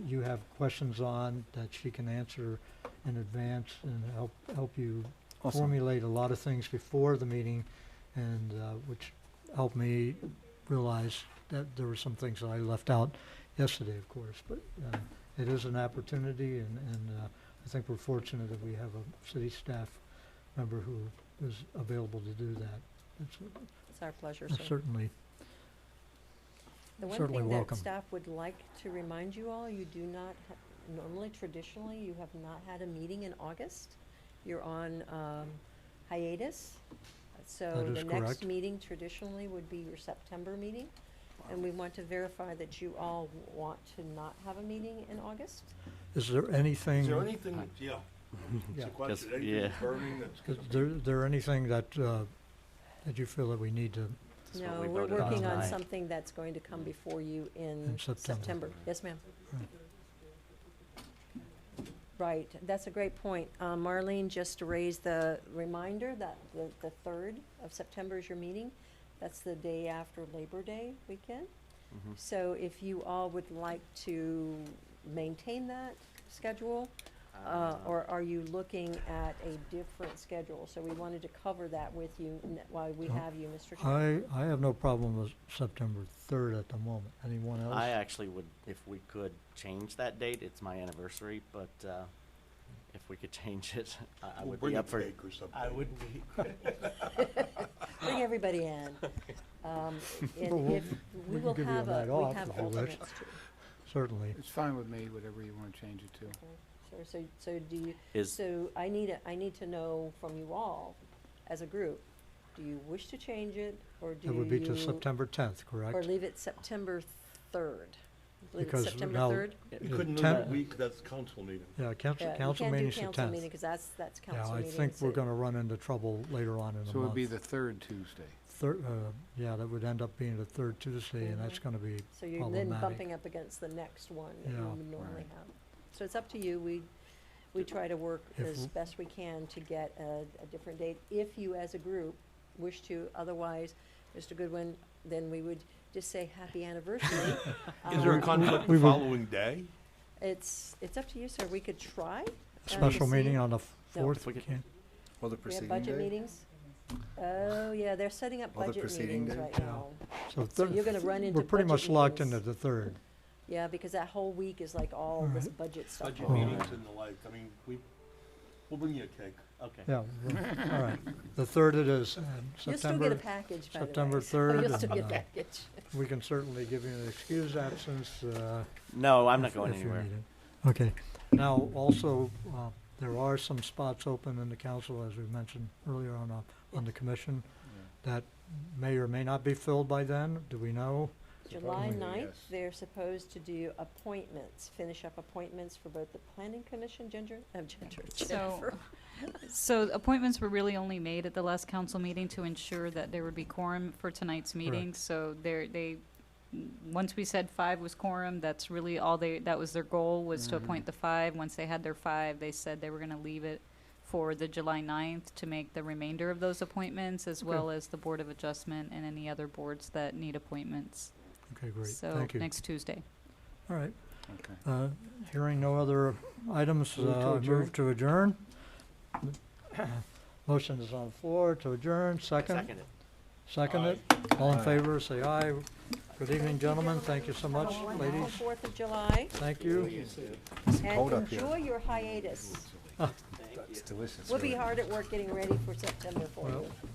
you have questions on that she can answer in advance and help you Awesome. formulate a lot of things before the meeting, and which helped me realize that there were some things that I left out yesterday, of course. But it is an opportunity, and I think we're fortunate that we have a city staff member who is available to do that. It's It's our pleasure, sir. certainly, The one certainly thing that welcome. staff would like to remind you all, you do not, normally, traditionally, you have not had a meeting in August. You're on hiatus. So That is the next correct. meeting traditionally would be your September meeting. And we want to verify that you all want to not have a meeting in August. is there anything? Is there anything, yeah, it's Yeah. a question, Yes, anything yeah. burning that's. Is there anything that you feel that we need to, That's what No, we we're voted on working on tonight. something that's going to come before you in In September. September. Yes, ma'am. Right. Right, that's a great point. Marlene, just to raise the reminder that the 3rd of September is your meeting. That's the day after Labor Day weekend. Mhm. So if you all would like to maintain that schedule, or are you looking at a different schedule? So we wanted to cover that with you while we Oh, have you, Mr. Chairman. I have no problem with September 3rd at the moment. Anyone else? I actually would, if we could change that date, it's my anniversary, but if we could change it, I We'll would bring be a up for. cake or something. I would be. Bring everybody in. And Well, we'll- if, we we can will give you a have night we off have if you wish. alternates too. Certainly. It's fine with me, whatever you want to change it to. Sure, so do you, Is, so I need to know from you all, as a group, do you wish to change it, or do It would be to you- September 10th, Or correct? leave it September 3rd? Leave it Because September now- 3rd? You The couldn't do 10th that week, that's council meeting. Yeah, council Yeah, you meeting's the can't do council meeting, 10th. because that's Yeah, council I meeting. think we're so- gonna run into trouble later on in the So it would be month. the 3rd Tuesday. Yeah, that would end up being the 3rd Tuesday, and that's Mhm. gonna be So you're then problematic. bumping up against the next one that you Yeah. would normally Right. have. So it's up to you. We try to work If as w- best we can to get a different date, if you as a group wish to. Otherwise, Mr. Goodwin, then we would just say happy anniversary. Is there a Um, conflict we the would- following day? It's up to you, sir. We could try. Special see. meeting on the No. 4th, We we could- can't. Well, the We have preceding budget day? meetings. Oh, yeah, they're setting up Or the budget preceding meetings day? right Yeah. now. So So you're gonna third, run into we're pretty much budget locked meetings. into the 3rd. Yeah, because that whole week is like all All this right. budget stuff. Budget going on. meetings and the like, I mean, we'll bring you a cake. okay. Yeah, all right. The 3rd it is, You'll still get a package, by the way. September so 3rd, You'll still and, get a package. we can certainly give you an excused absence, No, I'm not if- going if you anywhere. need it. Okay. Now, also, there are some spots open in the council, as we mentioned earlier on the commission, that may or may not be filled by then. Do we know? July Supposedly, 9th, yes. they're supposed to do appointments, finish up appointments for both the planning commission, Jennifer. So appointments were really only made at the last council meeting to ensure that there would be quorum for tonight's meeting. So once we said 5 was quorum, that's really all that was their goal, was to appoint the 5. Once they had their 5, they said they were gonna leave it for the July 9th to make the remainder of those appointments, as Okay. well as the Board of Adjustment and any other boards that need appointments. Okay, great. So Thank you. next Tuesday. All right. Okay. Hearing no other items, Move to I adjourn. move to adjourn. Motion is on the floor to adjourn. Second? Second it. Second it. All in Aye. favor, say aye. Good evening, gentlemen. Thank you so much, Have a wonderful ladies. 4th of July, Thank you. and cold up here. enjoy your hiatus. It's delicious. We'll be really. hard at work getting ready for September for Well, you.